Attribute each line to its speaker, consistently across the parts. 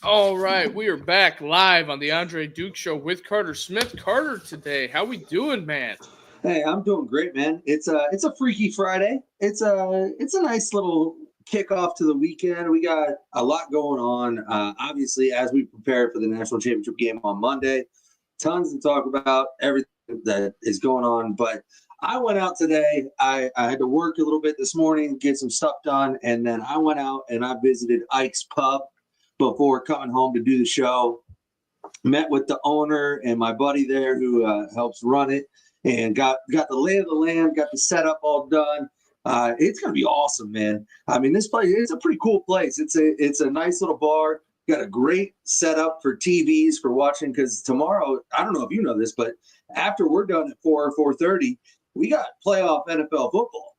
Speaker 1: All right, we are back live on the Andre Duke Show with Carter Smith. Carter, today, how we doing, man?
Speaker 2: Hey, I'm doing great, man. It's a Freaky Friday. It's a nice little kickoff to the weekend. We got a lot going on. Obviously, as we prepare for the national championship game on Monday, tons to talk about. Everything that is going on. But I went out today. I had to work a little bit this morning, get some stuff done, and then I went out and I visited Ike's Pub before coming home to do the show. Met with the owner and my buddy there who helps run it, and got the lay of the land, got the setup all done. It's gonna be awesome, man. I mean, this place, it's a pretty cool place. It's a nice little bar. Got a great setup for TVs for watching, because tomorrow, I don't know if you know this, but after we're done at 4:30, we got playoff NFL football.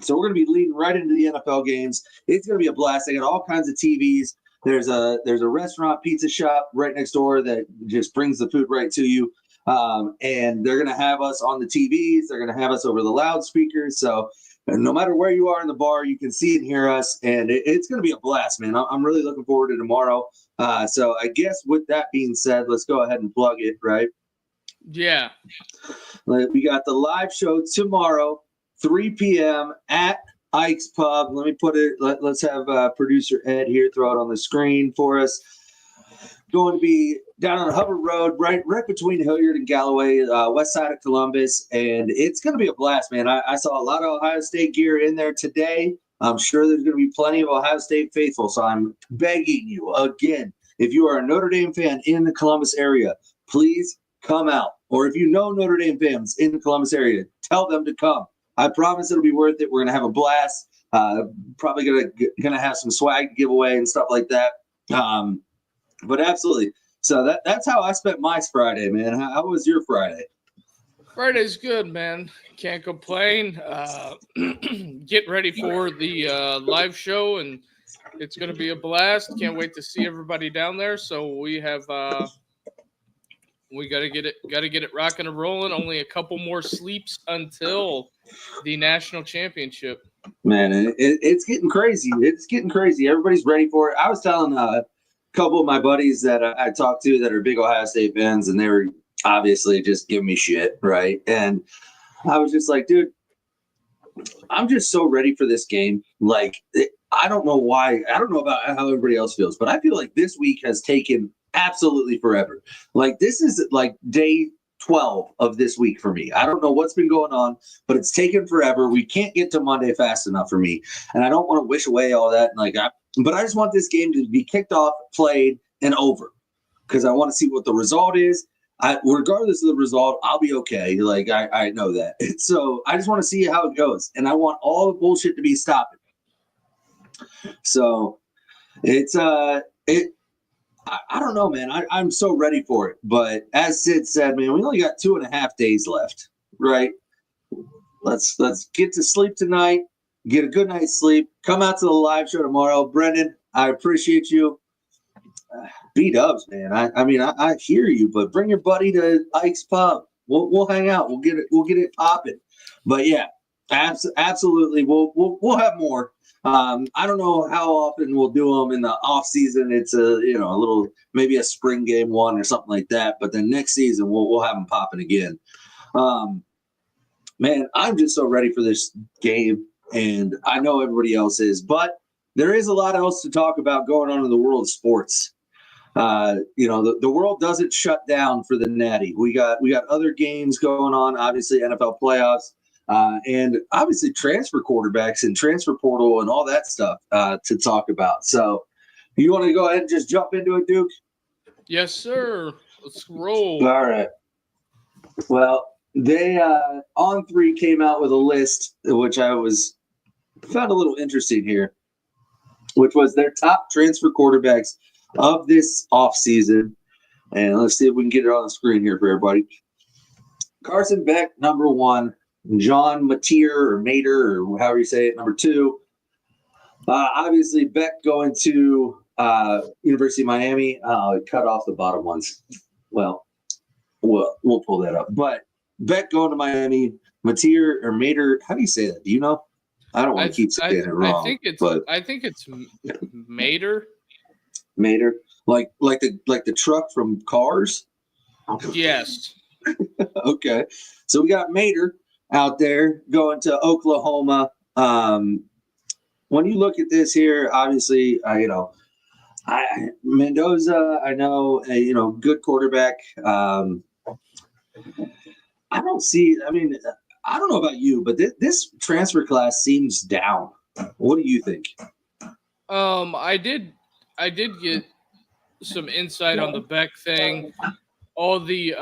Speaker 2: So we're going to be leading right into the NFL games. It's going to be a blast. They got all kinds of TVs. There's a restaurant, pizza shop right next door that just brings the food right to you. And they're going to have us on the TVs. They're going to have us over the loudspeakers. So no matter where you are in the bar, you can see and hear us. And it's going to be a blast, man. I'm really looking forward to tomorrow. So I guess with that being said, let's go ahead and plug it, right?
Speaker 1: Yeah.
Speaker 2: We got the live show tomorrow, 3 p.m. at Ike's Pub. Let me put it. Let's have producer Ed here throw it on the screen for us. Going to be down on Hubbard Road, right between Hilliard and Galloway, west side of Columbus, and it's going to be a blast, man. I saw a lot of Ohio State gear in there today. I'm sure there's going to be plenty of Ohio State faithful, so I'm begging you again, if you are a Notre Dame fan in the Columbus area, please come out. Or if you know Notre Dame fans in the Columbus area, tell them to come. I promise it'll be worth it. We're gonna have a blast. Probably gonna have some swag to give away and stuff like that. But absolutely. So that's how I spent my Friday, man. How was your Friday?
Speaker 1: Friday's good, man. Can't complain. Get ready for the live show, and it's gonna be a blast. Can't wait to see everybody down there. So we have. We gotta get it rocking and rolling. Only a couple more sleeps until the national championship.
Speaker 2: Man, it's getting crazy. It's getting crazy. Everybody's ready for it. I was telling a couple of my buddies that I talked to that are big Ohio State fans, and they were obviously just giving me shit, right? And I was just like, dude, I'm just so ready for this game. Like, I don't know why. I don't know about how everybody else feels, but I feel like this week has taken absolutely forever. Like, this is like day 12 of this week for me. I don't know what's been going on, but it's taken forever. We can't get to Monday fast enough for me, and I don't want to wish away all that. But I just want this game to be kicked off, played, and over, because I want to see what the result is. Regardless of the result, I'll be okay. Like, I know that. So I just want to see how it goes, and I want all the bullshit to be stopping. So it's I don't know, man. I'm so ready for it. But as Sid said, man, we only got 2.5 days left, right? Let's get to sleep tonight, get a good night's sleep, come out to the live show tomorrow. Brendan, I appreciate you. B-dubs, man. I hear you, but bring your buddy to Ike's Pub. We'll hang out. We'll get it popping. But yeah, absolutely. We'll have more. I don't know how often we'll do them in the off season. It's a little, maybe a spring game one or something like that. But then next season we'll have them popping again. Man, I'm just so ready for this game, and I know everybody else is. But there is a lot else to talk about going on in the world of sports. The world doesn't shut down for the Natty. We got other games going on. Obviously, NFL playoffs. And obviously transfer quarterbacks and transfer portal and all that stuff to talk about. So you want to go ahead and just jump into it, Duke?
Speaker 1: Yes, sir. Let's roll.
Speaker 2: All right. Well, they On3 came out with a list, which I found a little interesting here, which was their top transfer quarterbacks of this offseason. And let's see if we can get it on the screen here for everybody. Carson Beck, number 1. John Mateer or Mater or however you say it, number 2. Obviously, Beck going to University of Miami. Cut off the bottom ones. Well, we'll pull that up. But Beck going to Miami. Mateer or Mater. How do you say that? Do you know? I don't want to keep saying it wrong.
Speaker 1: I think it's Mater.
Speaker 2: Mater, like the truck from Cars.
Speaker 1: Yes.
Speaker 2: Okay, so we got Mater out there going to Oklahoma. When you look at this here, obviously, Mendoza, I know, good quarterback. I don't see. I mean, I don't know about you, but this transfer class seems down. What do you think?
Speaker 1: I did get some insight on the Beck thing. All the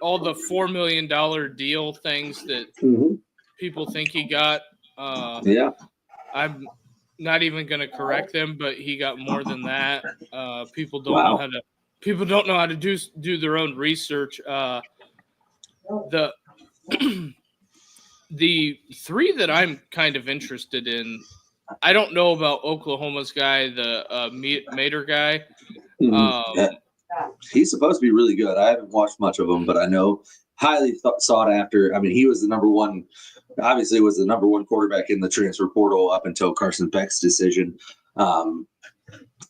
Speaker 1: $4 million deal things that people think he got.
Speaker 2: Yeah.
Speaker 1: I'm not even going to correct them, but he got more than that. People don't
Speaker 2: Wow.
Speaker 1: know how to. People don't know how to do their own research. The the three that I'm kind of interested in. I don't know about Oklahoma's guy, the Mater guy.
Speaker 2: Yeah. He's supposed to be really good. I haven't watched much of him, but I know highly sought after. I mean, he was the number one. Obviously, was the number one quarterback in the transfer portal up until Carson Beck's decision.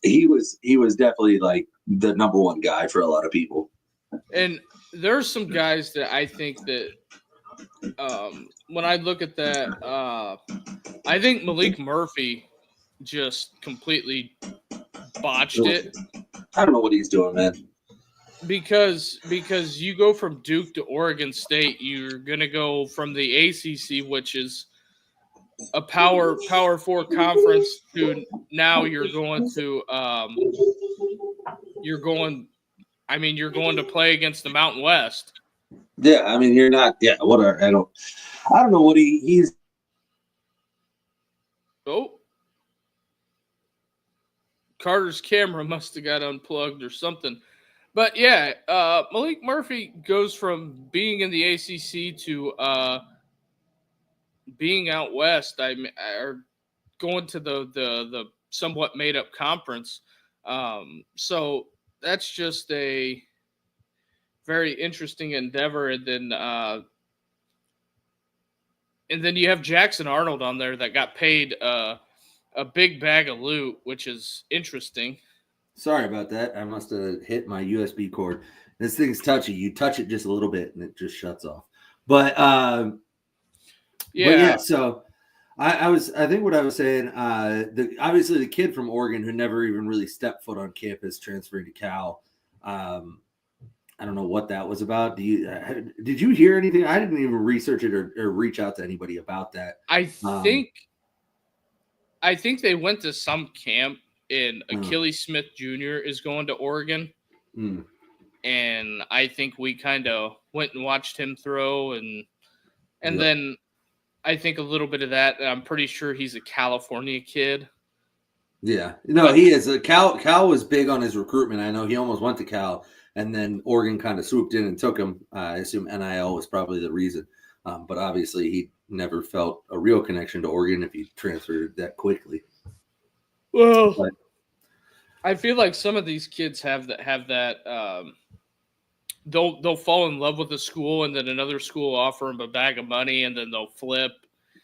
Speaker 2: He was definitely like the number one guy for a lot of people.
Speaker 1: And there's some guys that I think that when I look at that, I think Malik Murphy just completely botched it.
Speaker 2: I don't know what he's doing, man.
Speaker 1: Because you go from Duke to Oregon State, you're gonna go from the ACC, which is a Power 4 conference, to now you're going to you're going to play against the Mountain West.
Speaker 2: Yeah, I mean you're not. Yeah, whatever. I don't know what he's.
Speaker 1: Oh, Carter's camera must have got unplugged or something. But yeah, Malik Murphy goes from being in the ACC to being out west. Or going to the somewhat made up conference. So that's just a very interesting endeavor. And then you have Jackson Arnold on there that got paid a big bag of loot, which is interesting.
Speaker 3: Sorry about that. I must have hit my USB cord. This thing's touchy. You touch it just a little bit and it just shuts off. But yeah. So I think what I was saying. Obviously the kid from Oregon who never even really stepped foot on campus transferring to Cal. I don't know what that was about. Did you hear anything? I didn't even research it or reach out to anybody about that.
Speaker 1: I think they went to some camp. And Achilles Smith Jr. is going to Oregon. And I think we kind of went and watched him throw. And then I think a little bit of that. I'm pretty sure he's a California kid.
Speaker 3: Yeah. No, he is. Cal was big on his recruitment. I know he almost went to Cal. And then Oregon kind of swooped in and took him. I assume NIL was probably the reason. But obviously he never felt a real connection to Oregon if he transferred that quickly.
Speaker 1: Well, I feel like some of these kids have that. They'll fall in love with a school, and then another school will offer them a bag of money, and then they'll flip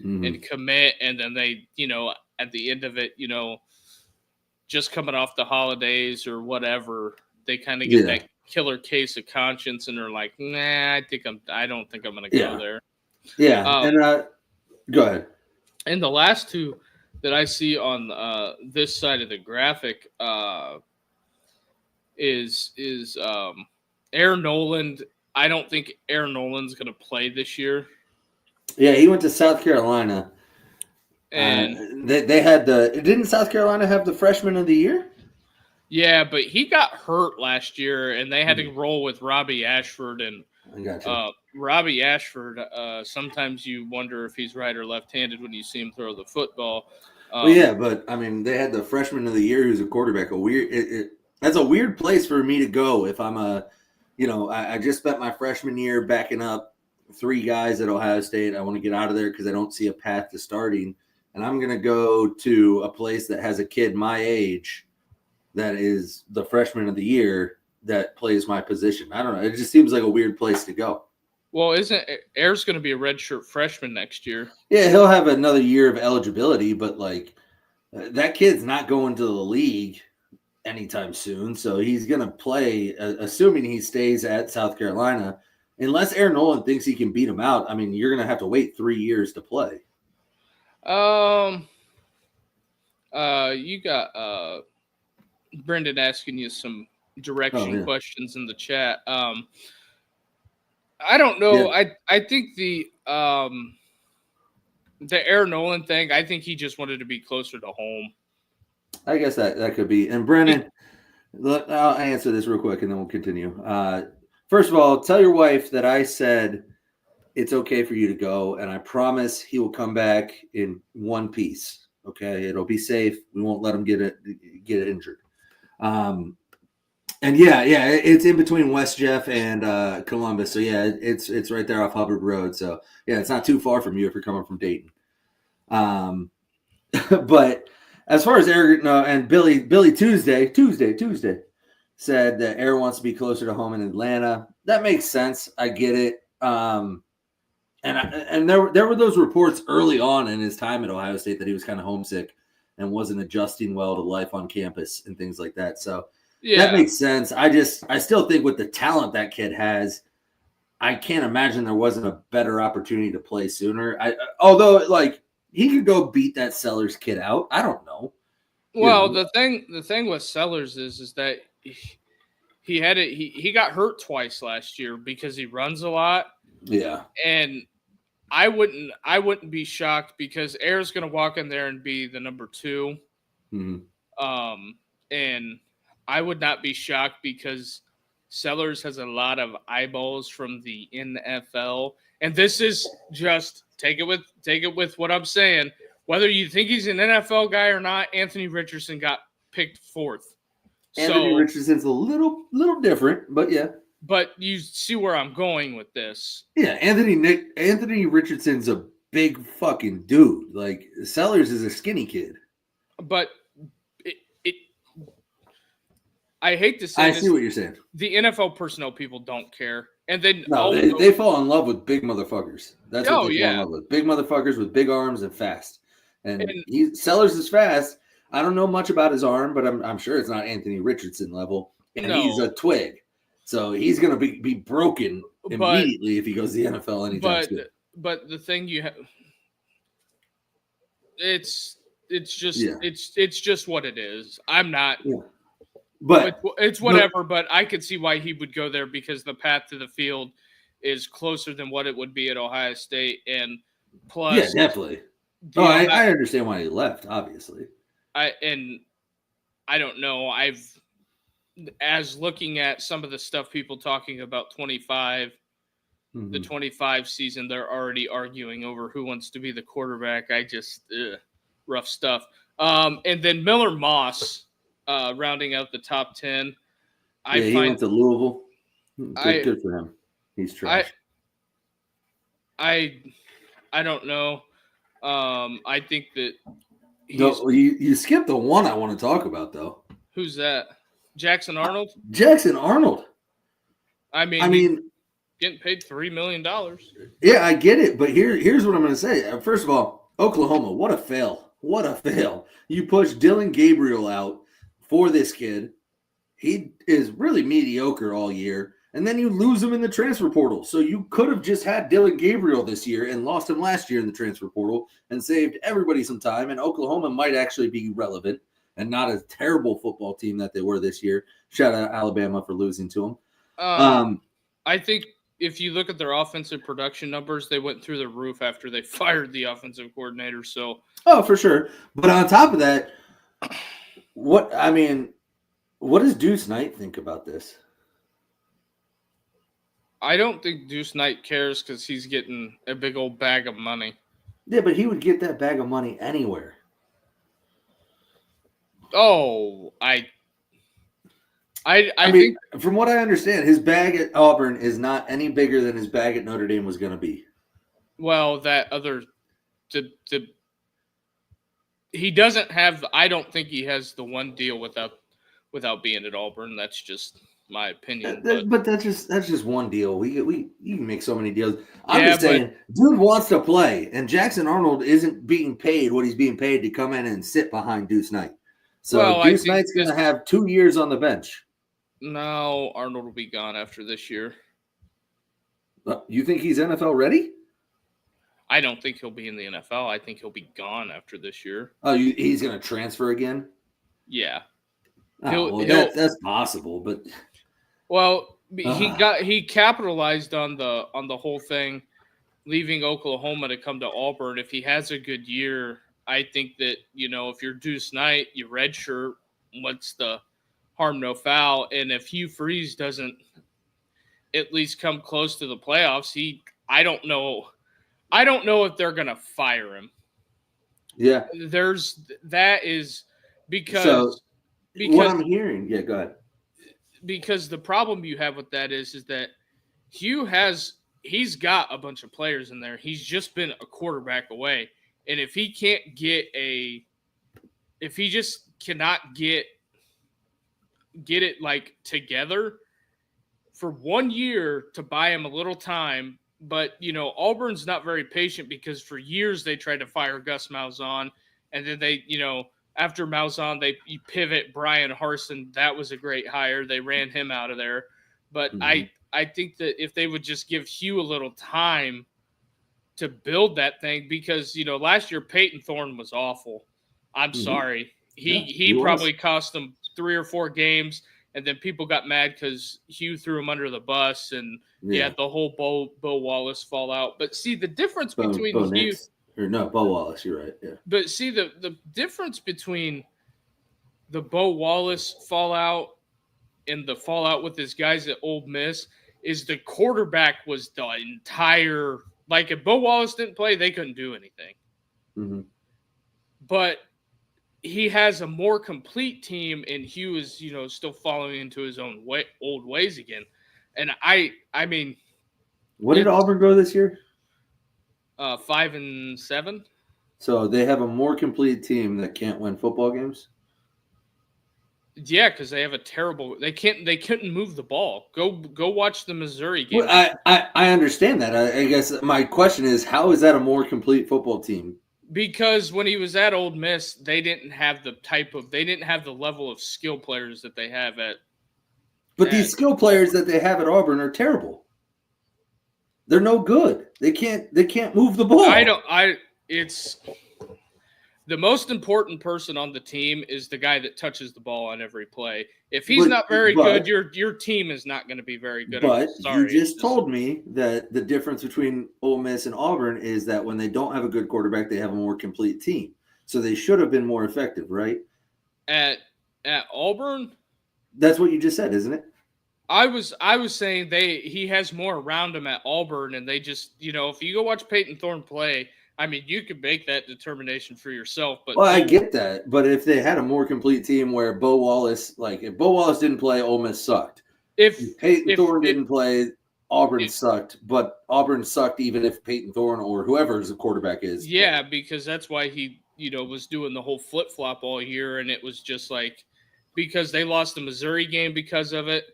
Speaker 1: and commit, and then they, at the end of it, just coming off the holidays or whatever, they kind of get that killer case of conscience, and they're like, nah, I don't think I'm going to go there.
Speaker 3: Yeah, and go ahead.
Speaker 1: And the last two that I see on this side of the graphic is Aaron Noland. I don't think Aaron Noland's going to play this year.
Speaker 3: Yeah, he went to South Carolina.
Speaker 1: And
Speaker 3: they had didn't South Carolina have the freshman of the year?
Speaker 1: Yeah, but he got hurt last year, and they had to roll with Robbie Ashford. And Robbie Ashford, sometimes you wonder if he's right or left-handed when you see him throw the football.
Speaker 3: Yeah, but I mean, they had the freshman of the year who's a quarterback. That's a weird place for me to go if I'm I just spent my freshman year backing up 3 guys at Ohio State. I want to get out of there because I don't see a path to starting, and I'm going to go to a place that has a kid my age that is the freshman of the year that plays my position. I don't know. It just seems like a weird place to go.
Speaker 1: Well, isn't Air's going to be a redshirt freshman next year?
Speaker 3: Yeah, he'll have another year of eligibility, but that kid's not going to the league anytime soon. So he's going to play, assuming he stays at South Carolina. Unless Aaron Nolan thinks he can beat him out, I mean, you're going to have to wait 3 years to play.
Speaker 1: You got Brendan asking you some direction questions in the chat. I don't know. Yeah. I think the Aaron Nolan thing, I think he just wanted to be closer to home.
Speaker 3: I guess that could be. And Brendan, I'll answer this real quick and then we'll continue. First of all, tell your wife that I said it's okay for you to go, and I promise he will come back in one piece. Okay, it'll be safe. We won't let him get injured. And it's in between West Jeff and Columbus. So yeah, it's right there off Hubbard Road. So yeah, it's not too far from you if you're coming from Dayton. But as far as Aaron and Billy Tuesday said that Aaron wants to be closer to home in Atlanta. That makes sense. I get it. And there were those reports early on in his time at Ohio State that he was kind of homesick and wasn't adjusting well to life on campus and things like that. So that makes sense. I still think with the talent that kid has, I can't imagine there wasn't a better opportunity to play sooner. Although like he could go beat that Sellers kid out. I don't know.
Speaker 1: Well, the thing with Sellers is that he got hurt twice last year because he runs a lot.
Speaker 3: Yeah.
Speaker 1: And I wouldn't be shocked because Air's going to walk in there and be the number 2.
Speaker 3: Mm-hmm.
Speaker 1: And I would not be shocked because Sellers has a lot of eyeballs from the NFL. And this is just take it with what I'm saying. Whether you think he's an NFL guy or not, Anthony Richardson got picked 4th.
Speaker 3: Anthony Richardson's a little different, but yeah.
Speaker 1: But you see where I'm going with this.
Speaker 3: Yeah, Anthony Richardson's a big fucking dude. Like Sellers is a skinny kid.
Speaker 1: But I hate to say
Speaker 3: I see what you're saying.
Speaker 1: The NFL personnel people don't care. And then
Speaker 3: they fall in love with big motherfuckers. That's what they fall in love with. Big motherfuckers with big arms and fast. And Sellers is fast. I don't know much about his arm, but I'm sure it's not Anthony Richardson level. And he's a twig. So he's going to be broken immediately if he goes to the NFL anytime soon.
Speaker 1: But the thing you have, it's just what it is. I'm not. Yeah. But it's whatever. But I could see why he would go there because the path to the field is closer than what it would be at Ohio State, and plus,
Speaker 3: yeah, definitely. I understand why he left. Obviously,
Speaker 1: I don't know. As looking at some of the stuff people talking about 25, the 25 season, they're already arguing over who wants to be the quarterback. Rough stuff. And then Miller Moss, rounding out the top 10.
Speaker 3: He went to Louisville. Good for him. He's trash.
Speaker 1: I don't know. I think that
Speaker 3: you skipped the one I want to talk about though.
Speaker 1: Who's that? Jackson Arnold?
Speaker 3: Jackson Arnold.
Speaker 1: I mean getting paid $3 million.
Speaker 3: Yeah, I get it. But here's what I'm going to say. First of all, Oklahoma, what a fail. What a fail. You push Dylan Gabriel out for this kid. He is really mediocre all year. And then you lose him in the transfer portal. So you could have just had Dylan Gabriel this year and lost him last year in the transfer portal and saved everybody some time. And Oklahoma might actually be relevant and not a terrible football team that they were this year. Shout out Alabama for losing to them.
Speaker 1: I think if you look at their offensive production numbers, they went through the roof after they fired the offensive coordinator. So,
Speaker 3: for sure. But on top of that, what does Deuce Knight think about this?
Speaker 1: I don't think Deuce Knight cares because he's getting a big old bag of money.
Speaker 3: Yeah, but he would get that bag of money anywhere.
Speaker 1: Oh, I
Speaker 3: think from what I understand, his bag at Auburn is not any bigger than his bag at Notre Dame was going to be.
Speaker 1: Well, he doesn't have. I don't think he has the one deal without being at Auburn. That's just my opinion.
Speaker 3: But that's just one deal. You can make so many deals. I'm just saying, dude wants to play, and Jackson Arnold isn't being paid what he's being paid to come in and sit behind Deuce Knight. So
Speaker 1: Well, I
Speaker 3: Deuce
Speaker 1: think
Speaker 3: Knight's going to have 2 years on the bench.
Speaker 1: no, Arnold will be gone after this year.
Speaker 3: You think he's NFL ready?
Speaker 1: I don't think he'll be in the NFL. I think he'll be gone after this year.
Speaker 3: Oh, he's going to transfer again?
Speaker 1: Yeah.
Speaker 3: That's possible, but
Speaker 1: well, he capitalized on the whole thing, leaving Oklahoma to come to Auburn. If he has a good year, I think that, if you're Deuce Knight, you redshirt, what's the harm, no foul. And if Hugh Freeze doesn't at least come close to the playoffs, I don't know if they're going to fire him.
Speaker 3: Yeah.
Speaker 1: That is because
Speaker 3: what I'm hearing, yeah, go ahead.
Speaker 1: Because the problem you have with that is that Hugh he's got a bunch of players in there. He's just been a quarterback away. And if he just cannot get it like together for 1 year to buy him a little time, but Auburn's not very patient because for years they tried to fire Gus Malzahn, and then they, after Malzahn, you pivot Brian Harsin. That was a great hire. They ran him out of there. But I think that if they would just give Hugh a little time to build that thing, because, last year Peyton Thorne was awful. I'm sorry. He probably cost them 3 or 4 games, and then people got mad because Hugh threw him under the bus, and the whole Bo Wallace fallout. But see, the difference between Hugh –
Speaker 3: Bo Wallace, you're right. Yeah.
Speaker 1: But see, the difference between the Bo Wallace fallout and the fallout with his guys at Ole Miss is the quarterback was the entire – like if Bo Wallace didn't play, they couldn't do anything.
Speaker 3: Mm-hmm.
Speaker 1: But he has a more complete team, and Hugh is, still following into his own old ways again. And I mean –
Speaker 3: What did Auburn go this year?
Speaker 1: 5-7.
Speaker 3: So they have a more complete team that can't win football games?
Speaker 1: Yeah, because they have a terrible. They couldn't move the ball. Go watch the Missouri game.
Speaker 3: Well, I understand that. I guess my question is, how is that a more complete football team?
Speaker 1: Because when he was at Ole Miss, they didn't have the level of skill players that they have at.
Speaker 3: But these skill players that they have at Auburn are terrible. They're no good. They can't move the ball.
Speaker 1: It's the most important person on the team is the guy that touches the ball on every play. If he's not very good, your team is not going to be very good.
Speaker 3: But you just told me that the difference between Ole Miss and Auburn is that when they don't have a good quarterback, they have a more complete team. So they should have been more effective, right?
Speaker 1: At Auburn?
Speaker 3: That's what you just said, isn't it?
Speaker 1: I was saying he has more around him at Auburn, and they just, if you go watch Peyton Thorne play, I mean, you could make that determination for yourself. But
Speaker 3: I get that. But if they had a more complete team where Bo Wallace, if Bo Wallace didn't play, Ole Miss sucked. If Peyton Thorne didn't play, Auburn sucked. But Auburn sucked even if Peyton Thorne or whoever the quarterback is.
Speaker 1: Yeah, because that's why he, was doing the whole flip-flop all year, and it was just because they lost the Missouri game because of it.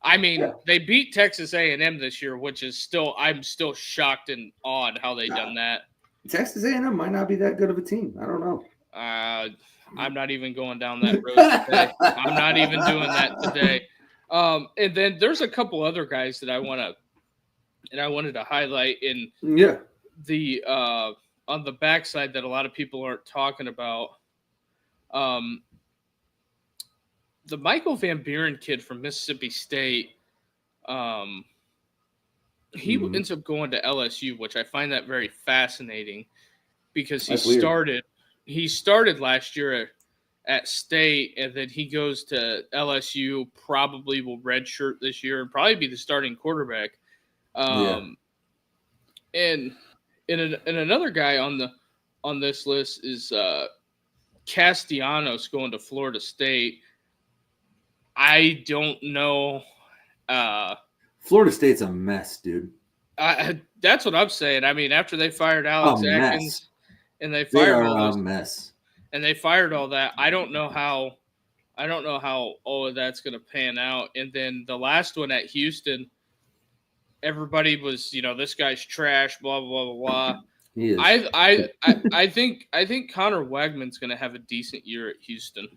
Speaker 1: I mean, They beat Texas A&M this year, which is I'm still shocked and awed how they done that.
Speaker 3: Texas A&M might not be that good of a team. I don't know.
Speaker 1: I'm not even going down that road today. I'm not even doing that today. And then there's a couple other guys that I wanted to highlight in the on the backside that a lot of people aren't talking about. The Michael Van Buren kid from Mississippi State, he ends up going to LSU, which I find that very fascinating because he started last year at State, and then he goes to LSU, probably will redshirt this year and probably be the starting quarterback. And another guy on this list is Castellanos going to Florida State. I don't know.
Speaker 3: Florida State's a mess, dude.
Speaker 1: That's what I'm saying. I mean, after they fired Alex Atkins and they fired and they fired all that, I don't know how all of that's going to pan out. And then the last one at Houston, everybody was, this guy's trash, blah blah blah blah.
Speaker 3: He is.
Speaker 1: I think Connor Wegman's going to have a decent year at Houston.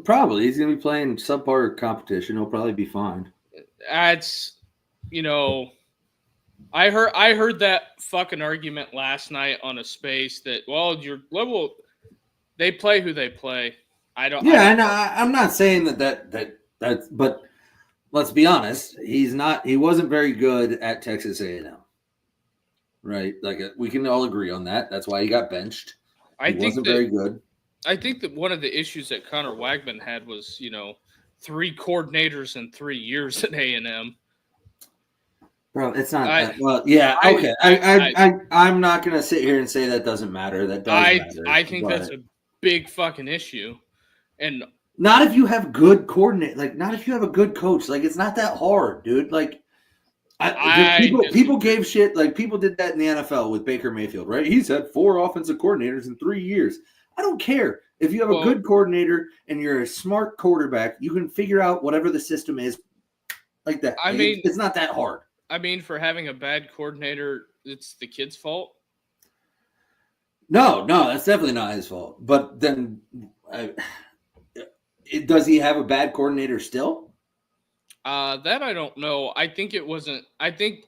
Speaker 3: Probably. He's going to be playing subpar competition. He'll probably be fine.
Speaker 1: That's, I heard that fucking argument last night on a space that, well, your level, they play who they play.
Speaker 3: I'm not saying that's, but let's be honest. He wasn't very good at Texas A&M. Right? Like we can all agree on that. That's why he got benched. He wasn't very good.
Speaker 1: I think that one of the issues that Connor Wagman had was, 3 coordinators in 3 years at A&M.
Speaker 3: Bro, it's not okay. I'm not gonna sit here and say that doesn't matter. That does matter.
Speaker 1: I think that's a big fucking issue. And
Speaker 3: not if you have good coordinate, like not if you have a good coach. Like it's not that hard, dude. Like people gave shit, like people did that in the NFL with Baker Mayfield, right? He's had 4 offensive coordinators in 3 years. I don't care. If you have a good coordinator and you're a smart quarterback, you can figure out whatever the system is like that. It's not that hard.
Speaker 1: I mean, for having a bad coordinator, it's the kid's fault.
Speaker 3: No, that's definitely not his fault. But then, does he have a bad coordinator still?
Speaker 1: That I don't know. I think it wasn't. I think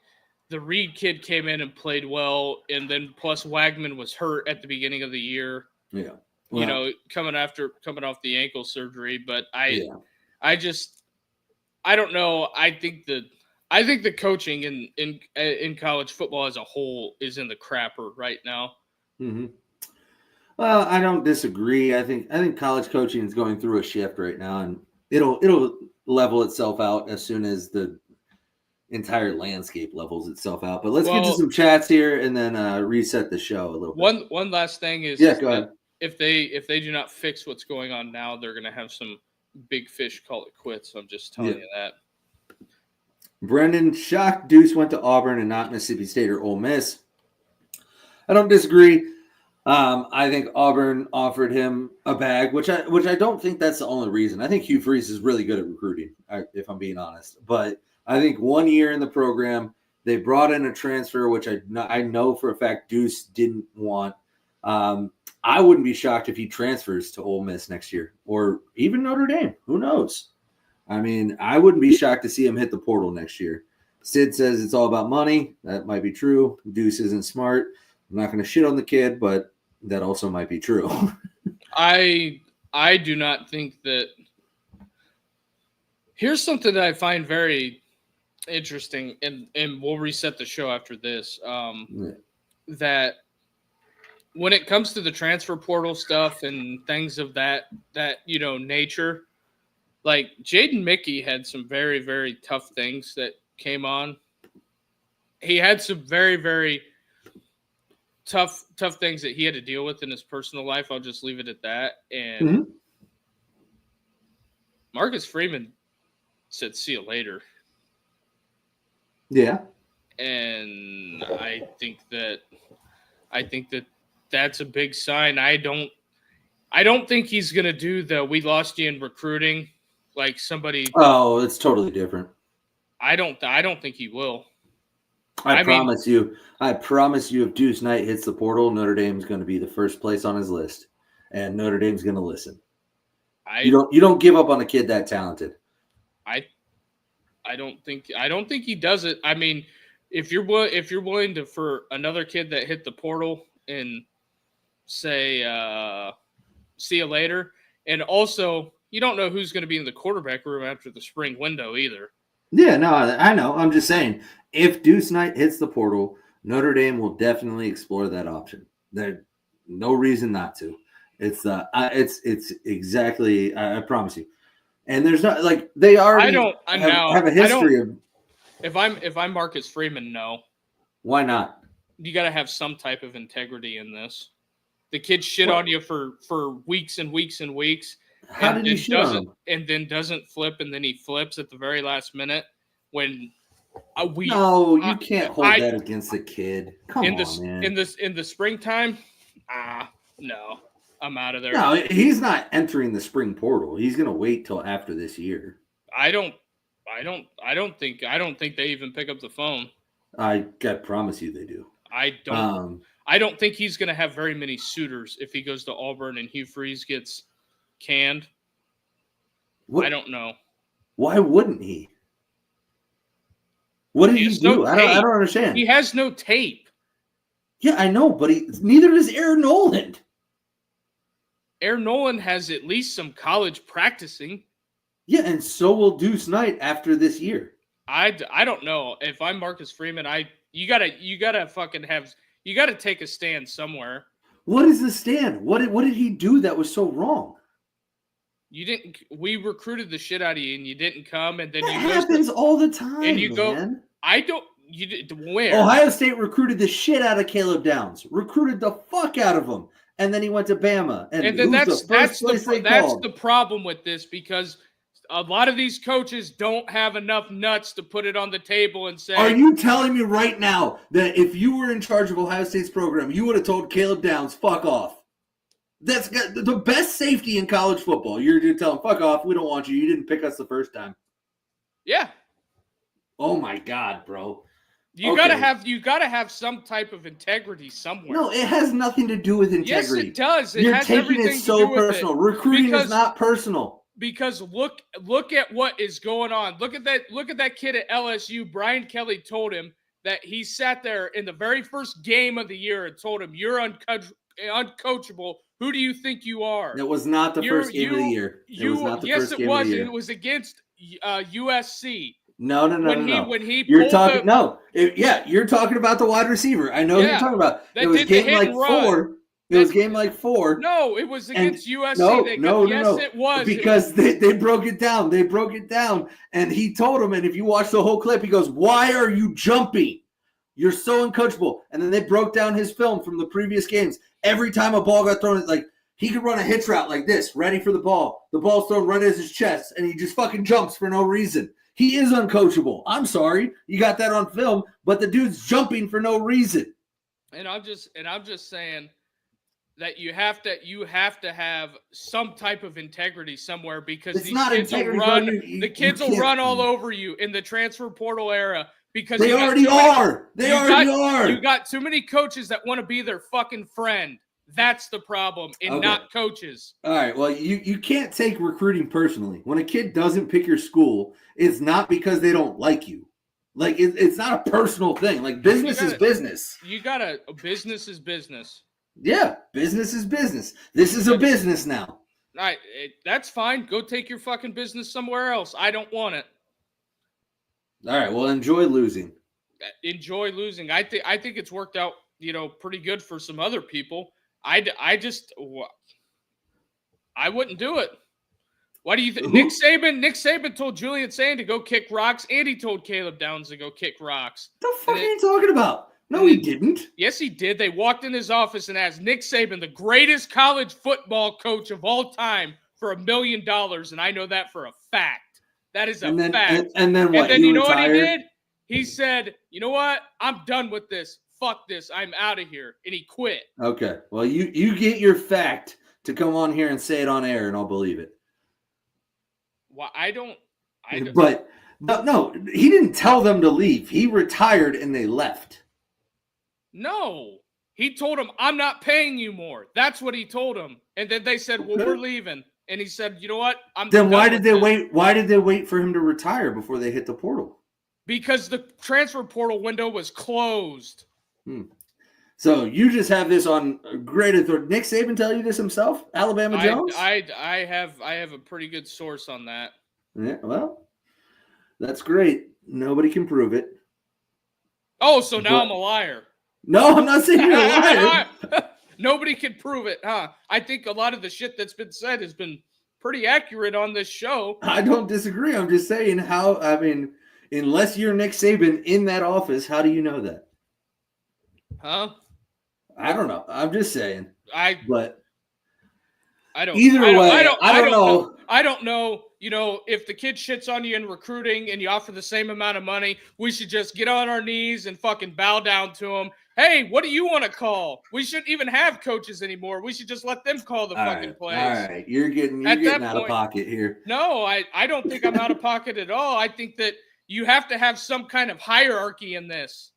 Speaker 1: the Reed kid came in and played well, and then plus Wagman was hurt at the beginning of the year.
Speaker 3: Yeah,
Speaker 1: well, coming off the ankle surgery. But I don't know. I think the coaching in college football as a whole is in the crapper right now.
Speaker 3: Mm-hmm. Well, I don't disagree. I think college coaching is going through a shift right now, and it'll level itself out as soon as the entire landscape levels itself out. But let's get to some chats here and then reset the show a little bit.
Speaker 1: One last thing is
Speaker 3: go ahead.
Speaker 1: If they do not fix what's going on now, they're going to have some big fish call it quits. I'm just telling you that.
Speaker 3: Brendan, shocked Deuce went to Auburn and not Mississippi State or Ole Miss. I don't disagree. I think Auburn offered him a bag, which I don't think that's the only reason. I think Hugh Freeze is really good at recruiting, if I'm being honest. But I think 1 year in the program, they brought in a transfer, which I know for a fact Deuce didn't want. I wouldn't be shocked if he transfers to Ole Miss next year or even Notre Dame. Who knows? I mean, I wouldn't be shocked to see him hit the portal next year. Sid says it's all about money. That might be true. Deuce isn't smart. I'm not going to shit on the kid, but that also might be true.
Speaker 1: I do not think that. Here's something that I find very interesting, and we'll reset the show after this. That when it comes to the transfer portal stuff and things of that nature, like Jaden Mickey had some very, very tough things that came on. He had some very, very tough things that he had to deal with in his personal life. I'll just leave it at that. And Marcus Freeman said, "See you later."
Speaker 3: Yeah.
Speaker 1: And I think that that's a big sign. I don't think he's going to do the "we lost you in recruiting" like somebody.
Speaker 3: Oh, it's totally different.
Speaker 1: I don't think he will.
Speaker 3: I promise you, if Deuce Knight hits the portal, Notre Dame's going to be the first place on his list, and Notre Dame's going to listen. You don't give up on a kid that talented.
Speaker 1: I don't think he does it. I mean, if you're willing to for another kid that hit the portal and say see you later, and also you don't know who's going to be in the quarterback room after the spring window either.
Speaker 3: Yeah, no, I know. I'm just saying, if Deuce Knight hits the portal, Notre Dame will definitely explore that option. There's no reason not to. It's exactly. I promise you. And there's not like they already have a history of.
Speaker 1: If I'm Marcus Freeman, no.
Speaker 3: Why not?
Speaker 1: You got to have some type of integrity in this. The kid shit on you for weeks and weeks and weeks.
Speaker 3: How did he shit on him?
Speaker 1: And then doesn't flip, and then he flips at the very last minute when
Speaker 3: you can't hold that against the kid. Come on, man.
Speaker 1: In the springtime, no, I'm out of there.
Speaker 3: No, he's not entering the spring portal. He's gonna wait till after this year.
Speaker 1: I don't think they even pick up the phone.
Speaker 3: I promise you they do.
Speaker 1: I don't think he's gonna have very many suitors if he goes to Auburn and Hugh Freeze gets canned.
Speaker 3: What?
Speaker 1: I don't know.
Speaker 3: Why wouldn't he? What did he do? I don't understand.
Speaker 1: He has no tape.
Speaker 3: Yeah, I know, but neither does Aaron Noland.
Speaker 1: Aaron Noland has at least some college practicing.
Speaker 3: Yeah, and so will Deuce Knight after this year.
Speaker 1: I don't know. If I'm Marcus Freeman, you gotta fucking take a stand somewhere.
Speaker 3: What is the stand? What did he do that was so wrong?
Speaker 1: We recruited the shit out of you and you didn't come, and then
Speaker 3: that happens all the time. And you
Speaker 1: man. Where?
Speaker 3: Ohio State recruited the shit out of Caleb Downs, recruited the fuck out of him, and then he went to Bama. And then that's
Speaker 1: the problem with this, because a lot of these coaches don't have enough nuts to put it on the table and say.
Speaker 3: Are you telling me right now that if you were in charge of Ohio State's program, you would have told Caleb Downs, fuck off? That's the best safety in college football. You're going to tell him, fuck off. We don't want you. You didn't pick us the first time.
Speaker 1: Yeah.
Speaker 3: Oh my God, bro.
Speaker 1: You gotta have some type of integrity somewhere.
Speaker 3: No, it has nothing to do with integrity.
Speaker 1: Yes, it does.
Speaker 3: You're taking it so personal. Recruiting is not personal.
Speaker 1: Because look at what is going on. Look at that kid at LSU. Brian Kelly told him that he sat there in the very first game of the year and told him, "You're uncoachable. Who do you think you are?"
Speaker 3: It was not the first game of the year. It was not the first game of the year.
Speaker 1: It was against USC.
Speaker 3: No.
Speaker 1: When he
Speaker 3: you're talking you're talking about the wide receiver. I know who you're talking about. It was game like 4. It was game like 4.
Speaker 1: No, it was against USC.
Speaker 3: No.
Speaker 1: It was.
Speaker 3: Because they broke it down. They broke it down. And he told him, and if you watch the whole clip, he goes, "Why are you jumping? You're so uncoachable." And then they broke down his film from the previous games. Every time a ball got thrown, like he could run a hitch route like this, ready for the ball. The ball's thrown right at his chest, and he just fucking jumps for no reason. He is uncoachable. I'm sorry. You got that on film, but the dude's jumping for no reason.
Speaker 1: And I'm just saying that you have to have some type of integrity somewhere, because
Speaker 3: it's
Speaker 1: these
Speaker 3: not
Speaker 1: kids will run. The kids will run all over you in the transfer portal era, because
Speaker 3: they already are. They already are.
Speaker 1: You got too many coaches that want to be their fucking friend. That's the problem, not coaches.
Speaker 3: All right. Well, you can't take recruiting personally. When a kid doesn't pick your school, it's not because they don't like you. Like it's not a personal thing. Like business is business.
Speaker 1: Business is business.
Speaker 3: Yeah, business is business. This is a business now.
Speaker 1: All right, that's fine. Go take your fucking business somewhere else. I don't want it.
Speaker 3: All right. Well, enjoy losing.
Speaker 1: Enjoy losing. I think it's worked out, pretty good for some other people. I wouldn't do it. Why do you think Nick Saban told Julian Sand to go kick rocks, and he told Caleb Downs to go kick rocks?
Speaker 3: The fuck are you talking about? No, he didn't.
Speaker 1: Yes, he did. They walked in his office and asked Nick Saban, the greatest college football coach of all time, for $1 million, and I know that for a fact. That is a fact.
Speaker 3: And then what?
Speaker 1: And then you know what he did? He said, "You know what? I'm done with this. Fuck this. I'm out of here." And he quit.
Speaker 3: Okay. Well, you get your fact to come on here and say it on air, and I'll believe it.
Speaker 1: Well, I don't.
Speaker 3: But no, he didn't tell them to leave. He retired and they left.
Speaker 1: No. He told them, "I'm not paying you more." That's what he told them. And then they said, "Well, we're leaving." And he said, "You know what?
Speaker 3: Then why did they wait? Why did they wait for him to retire before they hit the portal?
Speaker 1: Because the transfer portal window was closed.
Speaker 3: So you just have this on great authority. Nick Saban tell you this himself? Alabama Jones?
Speaker 1: I have a pretty good source on that.
Speaker 3: Yeah, well, that's great. Nobody can prove it.
Speaker 1: Oh, so now I'm a liar.
Speaker 3: No, I'm not saying you're a liar.
Speaker 1: Nobody can prove it, huh? I think a lot of the shit that's been said has been pretty accurate on this show.
Speaker 3: I don't disagree. I'm just saying unless you're Nick Saban in that office, how do you know that?
Speaker 1: Huh?
Speaker 3: I don't know. I'm just saying. I don't know.
Speaker 1: I don't know. If the kid shits on you in recruiting and you offer the same amount of money, we should just get on our knees and fucking bow down to him. Hey, what do you want to call? We shouldn't even have coaches anymore. We should just let them call the fucking plays.
Speaker 3: All right. You're getting out of pocket here.
Speaker 1: No, I don't think I'm out of pocket at all. I think that you have to have some kind of hierarchy in this.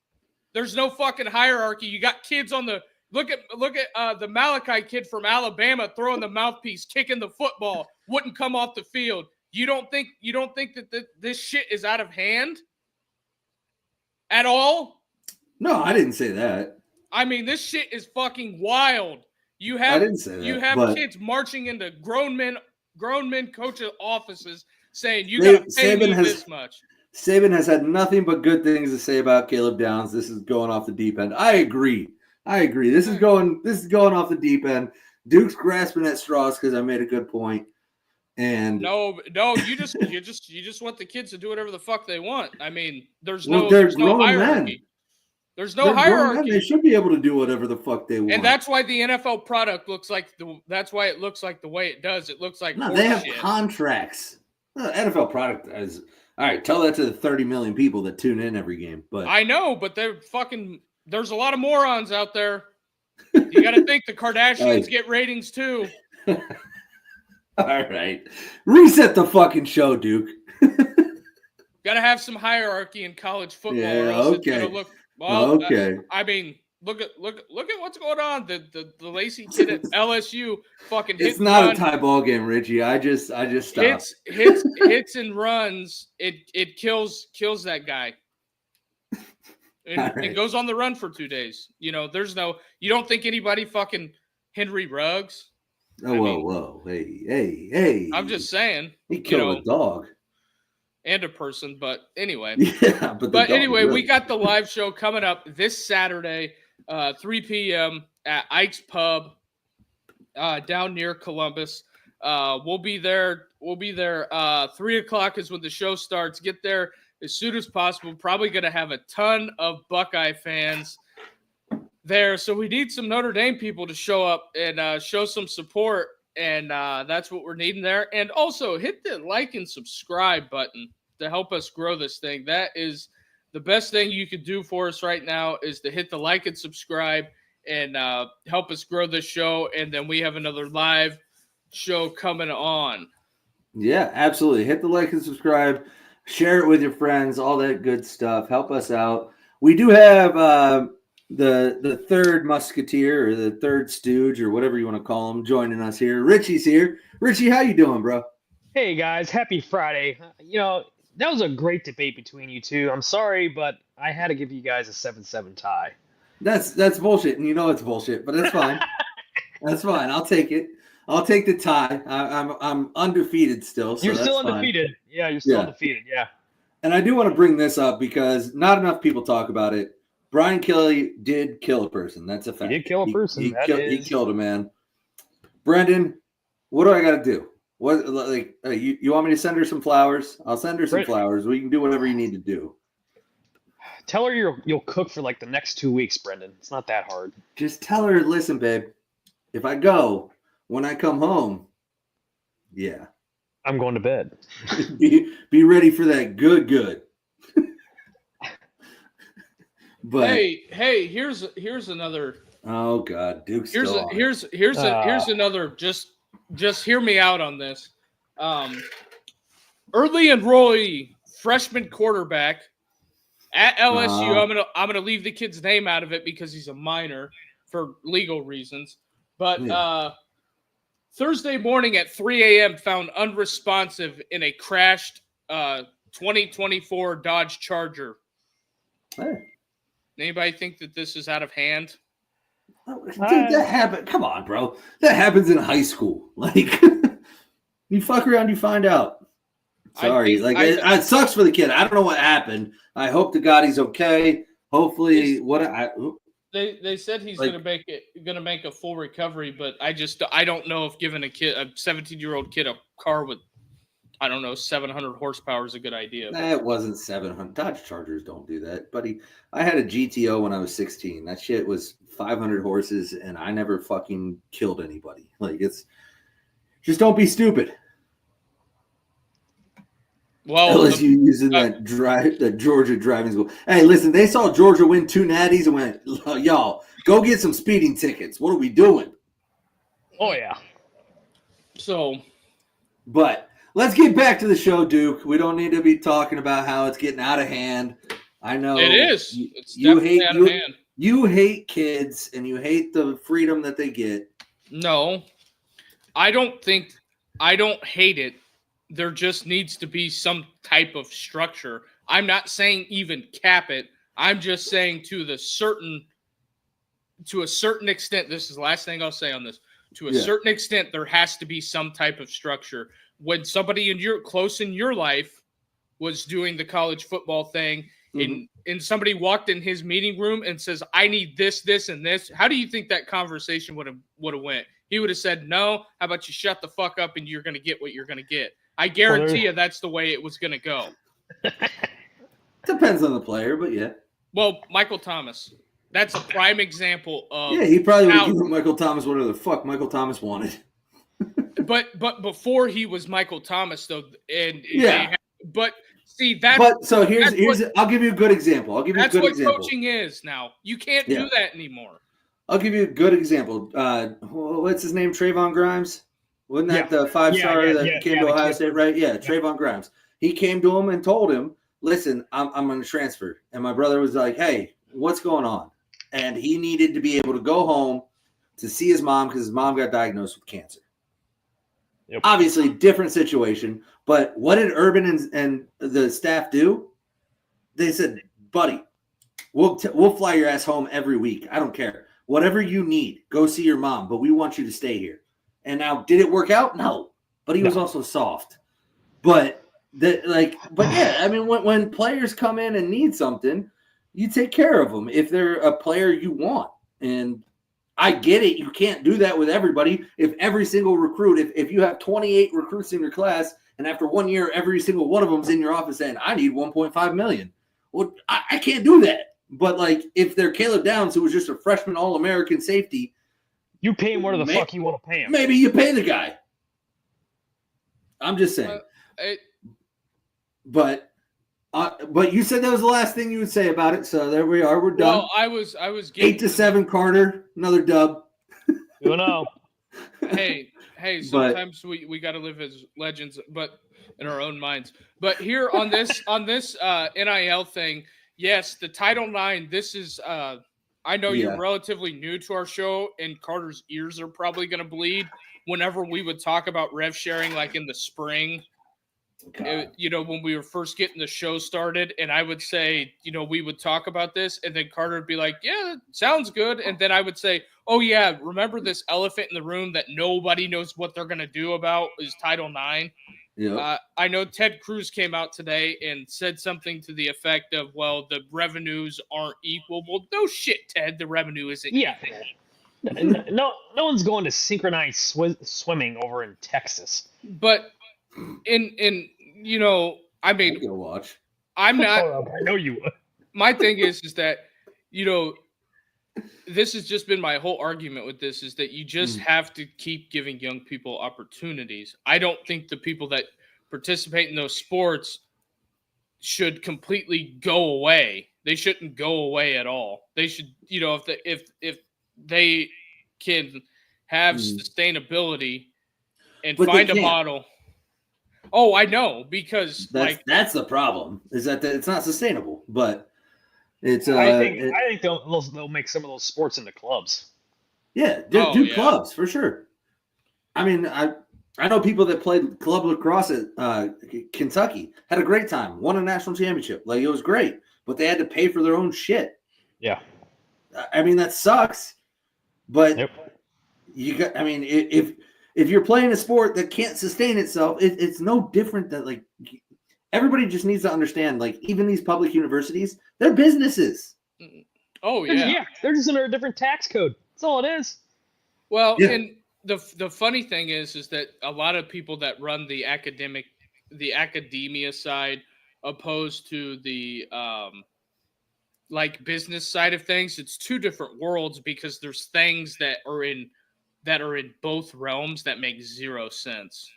Speaker 1: There's no fucking hierarchy. You got kids on the look at the Malachi kid from Alabama throwing the mouthpiece, kicking the football, wouldn't come off the field. You don't think that this shit is out of hand at all?
Speaker 3: No, I didn't say that.
Speaker 1: I mean, this shit is fucking wild. You
Speaker 3: I
Speaker 1: have
Speaker 3: didn't say that,
Speaker 1: you have
Speaker 3: but-
Speaker 1: kids marching into grown men coaches' offices saying you gotta pay me this much.
Speaker 3: Saban has had nothing but good things to say about Caleb Downs. This is going off the deep end. I agree. This is going off the deep end. Duke's grasping at straws because I made a good point. And
Speaker 1: No, you just want the kids to do whatever the fuck they want. I mean, there's
Speaker 3: Well,
Speaker 1: no
Speaker 3: they're
Speaker 1: there's no
Speaker 3: grown
Speaker 1: hierarchy.
Speaker 3: men.
Speaker 1: There's no
Speaker 3: they're grown men.
Speaker 1: hierarchy.
Speaker 3: They should be able to do whatever the fuck they want.
Speaker 1: And that's why the NFL product looks like that's why it looks like the way it does. It looks like
Speaker 3: no, they have
Speaker 1: shit.
Speaker 3: contracts. The NFL product is all right. Tell that to the 30 million people that tune in every game. But
Speaker 1: I know, but there's a lot of morons out there. You got to think the Kardashians get ratings too.
Speaker 3: all right, reset the fucking show, Duke.
Speaker 1: Got to have some hierarchy in college football.
Speaker 3: Yeah,
Speaker 1: or else
Speaker 3: okay.
Speaker 1: It's gonna look, well,
Speaker 3: Okay.
Speaker 1: I mean, look at what's going on. The Lacey kid at LSU fucking
Speaker 3: It's not a tie ball game, Richie. I just stopped.
Speaker 1: hits and runs. It kills that guy. It goes on the run for 2 days. You know, you don't think anybody fucking Henry Ruggs.
Speaker 3: Oh, whoa. Hey.
Speaker 1: I'm just saying.
Speaker 3: He killed a dog.
Speaker 1: And a person, but anyway.
Speaker 3: Yeah, but
Speaker 1: anyway, we got the live show coming up this Saturday, 3 p.m. at Ike's Pub down near Columbus. We'll be there. 3 o'clock is when the show starts. Get there as soon as possible. Probably going to have a ton of Buckeye fans there. So we need some Notre Dame people to show up and show some support. And that's what we're needing there. And also hit the like and subscribe button to help us grow this thing. That is the best thing you could do for us right now, is to hit the like and subscribe and help us grow this show. And then we have another live show coming on.
Speaker 3: Yeah, absolutely. Hit the like and subscribe. Share it with your friends. All that good stuff. Help us out. We do have the third musketeer or the third stooge or whatever you want to call him joining us here. Richie's here. Richie, how you doing, bro?
Speaker 4: Hey guys, happy Friday. You know, that was a great debate between you two. I'm sorry, but I had to give you guys a 7-7 tie.
Speaker 3: That's bullshit, and you know it's bullshit, but it's fine. That's fine. I'll take it. I'll take the tie. I'm undefeated still. So
Speaker 4: you're still undefeated. Fine. Yeah, you're still undefeated. Yeah.
Speaker 3: And I do want to bring this up because not enough people talk about it. Brian Kelly did kill a person. That's a fact.
Speaker 4: He did kill a person.
Speaker 3: He killed a man. Brendan, what do I got to do? What you want me to send her some flowers? I'll send her some flowers. We can do whatever you need to do.
Speaker 4: Tell her you'll cook for like the next 2 weeks, Brendan. It's not that hard.
Speaker 3: Just tell her, listen, babe. If I go, when I come home, yeah,
Speaker 4: I'm going to bed.
Speaker 3: be ready for that good. But
Speaker 1: hey, here's another.
Speaker 3: Oh God, Duke's
Speaker 1: here's another. Just hear me out on this. Early enrollee freshman quarterback at LSU. I'm gonna leave the kid's name out of it because he's a minor for legal reasons. But Thursday morning at 3 a.m. found unresponsive in a crashed 2024 Dodge Charger.
Speaker 3: Hey.
Speaker 1: Anybody think that this is out of hand?
Speaker 3: Dude, that happened. Come on, bro. That happens in high school. Like, you fuck around, you find out. Sorry. It sucks for the kid. I don't know what happened. I hope to God he's okay. Hopefully,
Speaker 1: They said he's gonna make a full recovery, but I don't know if giving a 17-year-old kid a car with 700 horsepower is a good idea.
Speaker 3: That wasn't 700. Dodge Chargers don't do that, buddy. I had a GTO when I was 16. That shit was 500 horses, and I never fucking killed anybody. Like, it's just don't be stupid.
Speaker 1: Well,
Speaker 3: LSU using that Georgia driving school. Hey, listen, they saw Georgia win 2 natties and went, y'all, go get some speeding tickets. What are we doing?
Speaker 4: Oh, yeah.
Speaker 3: But let's get back to the show, Duke. We don't need to be talking about how it's getting out of hand. I know
Speaker 1: it is. It's definitely out of hand.
Speaker 3: You hate kids and you hate the freedom that they get.
Speaker 1: No, I don't hate it, there just needs to be some type of structure. I'm not saying even cap it. I'm just saying to a certain extent, this is the last thing I'll say on this. To a certain extent, there has to be some type of structure. When somebody close in your life was doing the college football thing, and somebody walked in his meeting room and says, "I need this, this, and this," how do you think that conversation would have went? He would have said, "No, how about you shut the fuck up and you're going to get what you're going to get." I guarantee you that's the way it was going to go.
Speaker 3: Depends on the player, but yeah.
Speaker 1: Well, Michael Thomas, that's a prime example of
Speaker 3: he probably would have given Michael Thomas whatever the fuck Michael Thomas wanted.
Speaker 1: But before he was Michael Thomas, though, and but see that.
Speaker 3: But so I'll give you a good example.
Speaker 1: That's what coaching is now. You can't do that anymore.
Speaker 3: I'll give you a good example. What's his name? Trayvon Grimes. Wasn't that the 5-star that came to Ohio State, right? Yeah, Trayvon Grimes. He came to him and told him, "Listen, I'm going to transfer." And my brother was like, "Hey, what's going on?" And he needed to be able to go home to see his mom because his mom got diagnosed with cancer. Yep. Obviously, different situation. But what did Urban and the staff do? They said, "Buddy, we'll fly your ass home every week. I don't care. Whatever you need, go see your mom. But we want you to stay here." And now, did it work out? No. But he was also soft. But yeah, I mean, when players come in and need something, you take care of them if they're a player you want. And I get it. You can't do that with everybody. If every single recruit, if you have 28 recruits in your class, and after 1 year, every single one of them's in your office saying, "I need $1.5 million." Well, I can't do that. But if they're Caleb Downs, who was just a freshman All-American safety,
Speaker 4: you pay him whatever the fuck you want to pay him.
Speaker 3: Maybe you pay the guy. I'm just saying. But you said that was the last thing you would say about it, so there we are. We're done.
Speaker 1: Well, I was getting
Speaker 3: 8-7 Carter, another dub.
Speaker 4: You know.
Speaker 1: Hey, sometimes we got to live as legends, but in our own minds. But here on this NIL thing, yes, the Title IX. This is I know you're relatively new to our show, and Carter's ears are probably going to bleed whenever we would talk about rev sharing, like in the spring. When we were first getting the show started, and I would say, we would talk about this, and then Carter would be like, "Yeah, sounds good." And then I would say, "Oh yeah, remember this elephant in the room that nobody knows what they're going to do about is Title IX." Yeah. I know Ted Cruz came out today and said something to the effect of, "Well, the revenues aren't equal." Well, no shit, Ted, the revenue isn't equal.
Speaker 4: No one's going to synchronized swimming over in Texas.
Speaker 1: But I mean,
Speaker 3: go watch.
Speaker 1: I'm not.
Speaker 4: I know you would.
Speaker 1: My thing is that, this has just been my whole argument with this, is that you just have to keep giving young people opportunities. I don't think the people that participate in those sports should completely go away. They shouldn't go away at all. They should, if they can have sustainability and find a model. Oh, I know, because
Speaker 3: that's the problem, is that it's not sustainable. But it's
Speaker 4: I think they'll make some of those sports into clubs.
Speaker 3: Yeah, do clubs for sure. I mean, I know people that played club lacrosse at Kentucky, had a great time, won a national championship. It was great, but they had to pay for their own shit.
Speaker 4: Yeah,
Speaker 3: I mean, that sucks. But if you're playing a sport that can't sustain itself, it's no different than everybody just needs to understand, even these public universities, they're businesses.
Speaker 1: Oh yeah.
Speaker 4: They're just under a different tax code. That's all it is.
Speaker 1: Well, and the funny thing is that a lot of people that run the academia side, opposed to the business side of things, it's two different worlds, because there's things that are in both realms that make zero sense.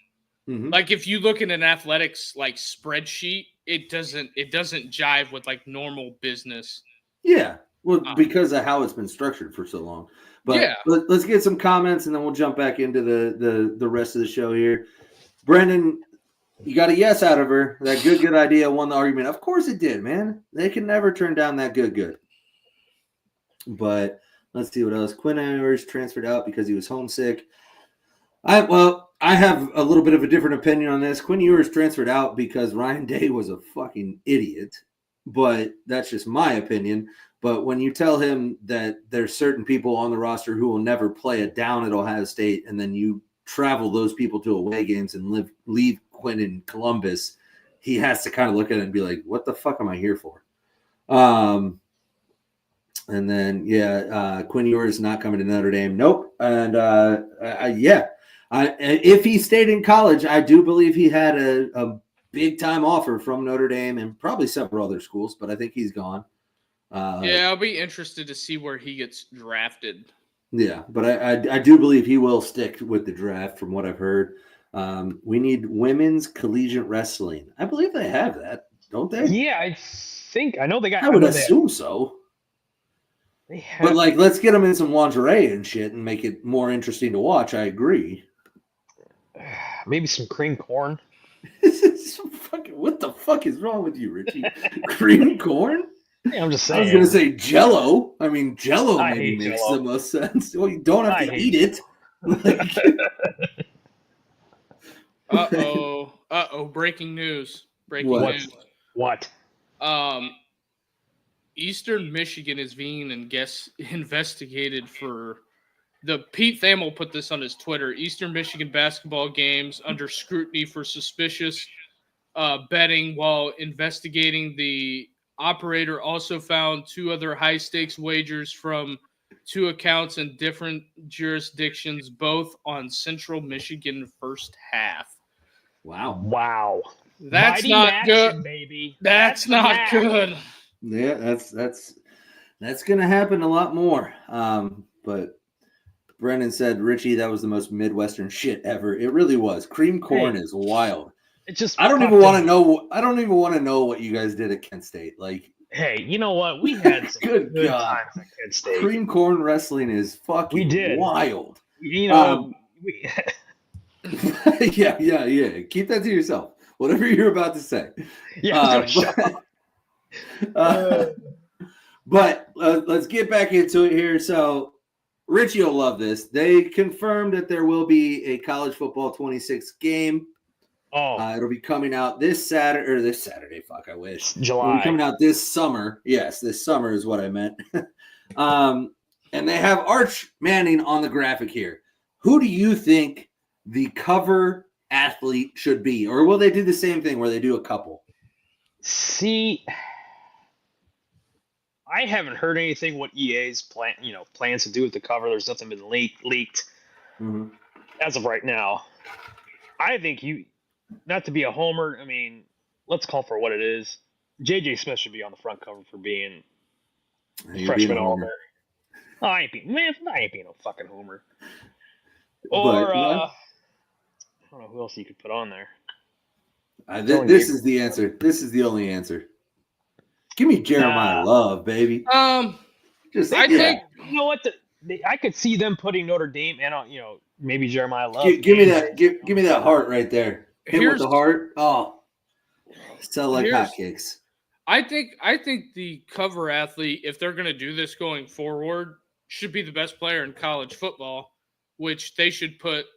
Speaker 1: Mm-hmm. If you look at an athletics spreadsheet, it doesn't jive with normal business.
Speaker 3: Yeah, well, because of how it's been structured for so long. But let's get some comments, and then we'll jump back into the rest of the show here. Brendan, you got a yes out of her. That good idea won the argument. Of course it did, man. They can never turn down that good. But let's see what else. Quinn Ewers transferred out because he was homesick. Well, I have a little bit of a different opinion on this. Quinn Ewers transferred out because Ryan Day was a fucking idiot, but that's just my opinion. But when you tell him that there's certain people on the roster who will never play a down at Ohio State, and then you travel those people to away games and leave Quinn in Columbus, he has to kind of look at it and be like, what the fuck am I here for? And then, Quinn Ewers not coming to Notre Dame. Nope. And, if he stayed in college, I do believe he had a big-time offer from Notre Dame and probably several other schools, but I think he's gone.
Speaker 1: I'll be interested to see where he gets drafted.
Speaker 3: Yeah, but I do believe he will stick with the draft from what I've heard. We need women's collegiate wrestling. I believe they have that, don't they?
Speaker 4: Yeah, I know they got.
Speaker 3: I would assume so.
Speaker 4: They have,
Speaker 3: but like, let's get them in some lingerie and shit and make it more interesting to watch. I agree.
Speaker 4: Maybe some cream corn.
Speaker 3: What the fuck is wrong with you, Richie? Cream corn?
Speaker 4: Yeah, I'm just saying.
Speaker 3: I was gonna say Jello. I mean, Jello
Speaker 4: I
Speaker 3: maybe
Speaker 4: hate
Speaker 3: makes
Speaker 4: Jell-O.
Speaker 3: the most sense. Well, you don't have to eat it.
Speaker 1: Uh-oh. Breaking news.
Speaker 4: What?
Speaker 1: Eastern Michigan is being investigated for Pete Thamel put this on his Twitter. Eastern Michigan basketball games under scrutiny for suspicious betting. While investigating, the operator also found 2 other high-stakes wagers from 2 accounts in different jurisdictions, both on Central Michigan first half.
Speaker 3: Wow.
Speaker 1: That's
Speaker 4: Mighty
Speaker 1: not
Speaker 4: action,
Speaker 1: good,
Speaker 4: baby.
Speaker 1: That's not good.
Speaker 3: Yeah, that's gonna happen a lot more. But Brennan said, Richie, that was the most Midwestern shit ever. It really was. Cream corn is wild.
Speaker 4: It just
Speaker 3: I don't even want to know. I don't even want to know what you guys did at Kent State. Like,
Speaker 4: hey, you know what? We had some
Speaker 3: good
Speaker 4: times at Kent State.
Speaker 3: Cream corn wrestling is fucking wild.
Speaker 4: You know,
Speaker 3: yeah. Keep that to yourself. Whatever you're about to say.
Speaker 4: Yeah.
Speaker 3: But let's get back into it here. So Richie will love this. They confirmed that there will be a college football 26 game. It'll be coming out this Saturday. Fuck, I wish.
Speaker 4: July.
Speaker 3: It'll be coming out this summer. Yes, this summer is what I meant. And they have Arch Manning on the graphic here. Who do you think the cover athlete should be? Or will they do the same thing where they do a couple?
Speaker 4: See, I haven't heard anything what EA's plans to do with the cover. There's nothing been leaked as of right now. I think not to be a homer, I mean, let's call for what it is. JJ Smith should be on the front cover for being freshman All-American. Oh, I ain't being no fucking homer. Or I don't know who else you could put on there.
Speaker 3: This is the answer. This is the only answer. Give me Jeremiah Love, baby.
Speaker 1: I think
Speaker 4: you know what? I could see them putting Notre Dame and maybe Jeremiah Love.
Speaker 3: Give me that. Give me that heart right there. Hit with the heart. Oh, sell like hotcakes.
Speaker 1: I think the cover athlete, if they're going to do this going forward, should be the best player in college football, which they should put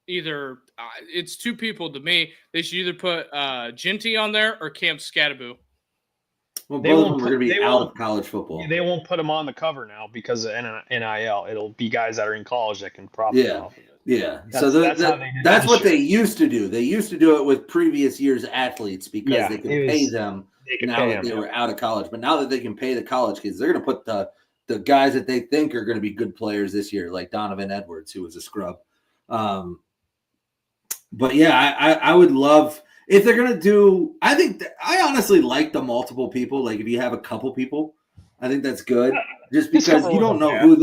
Speaker 1: either. It's 2 people to me. They should either put Ginty on there or Cam Scattaboo.
Speaker 3: Well, both of them are going to be out of college football.
Speaker 4: They won't put them on the cover now because of NIL. It'll be guys that are in college that can profit off of it.
Speaker 3: Yeah. That's what they used to do. They used to do it with previous year's athletes because they could pay them now that they were out of college. But now that they can pay the college kids, they're going to put the guys that they think are going to be good players this year, like Donovan Edwards, who was a scrub. But yeah, I would love if they're going to do. I honestly like the multiple people. Like if you have a couple people, I think that's good. Just because you don't know who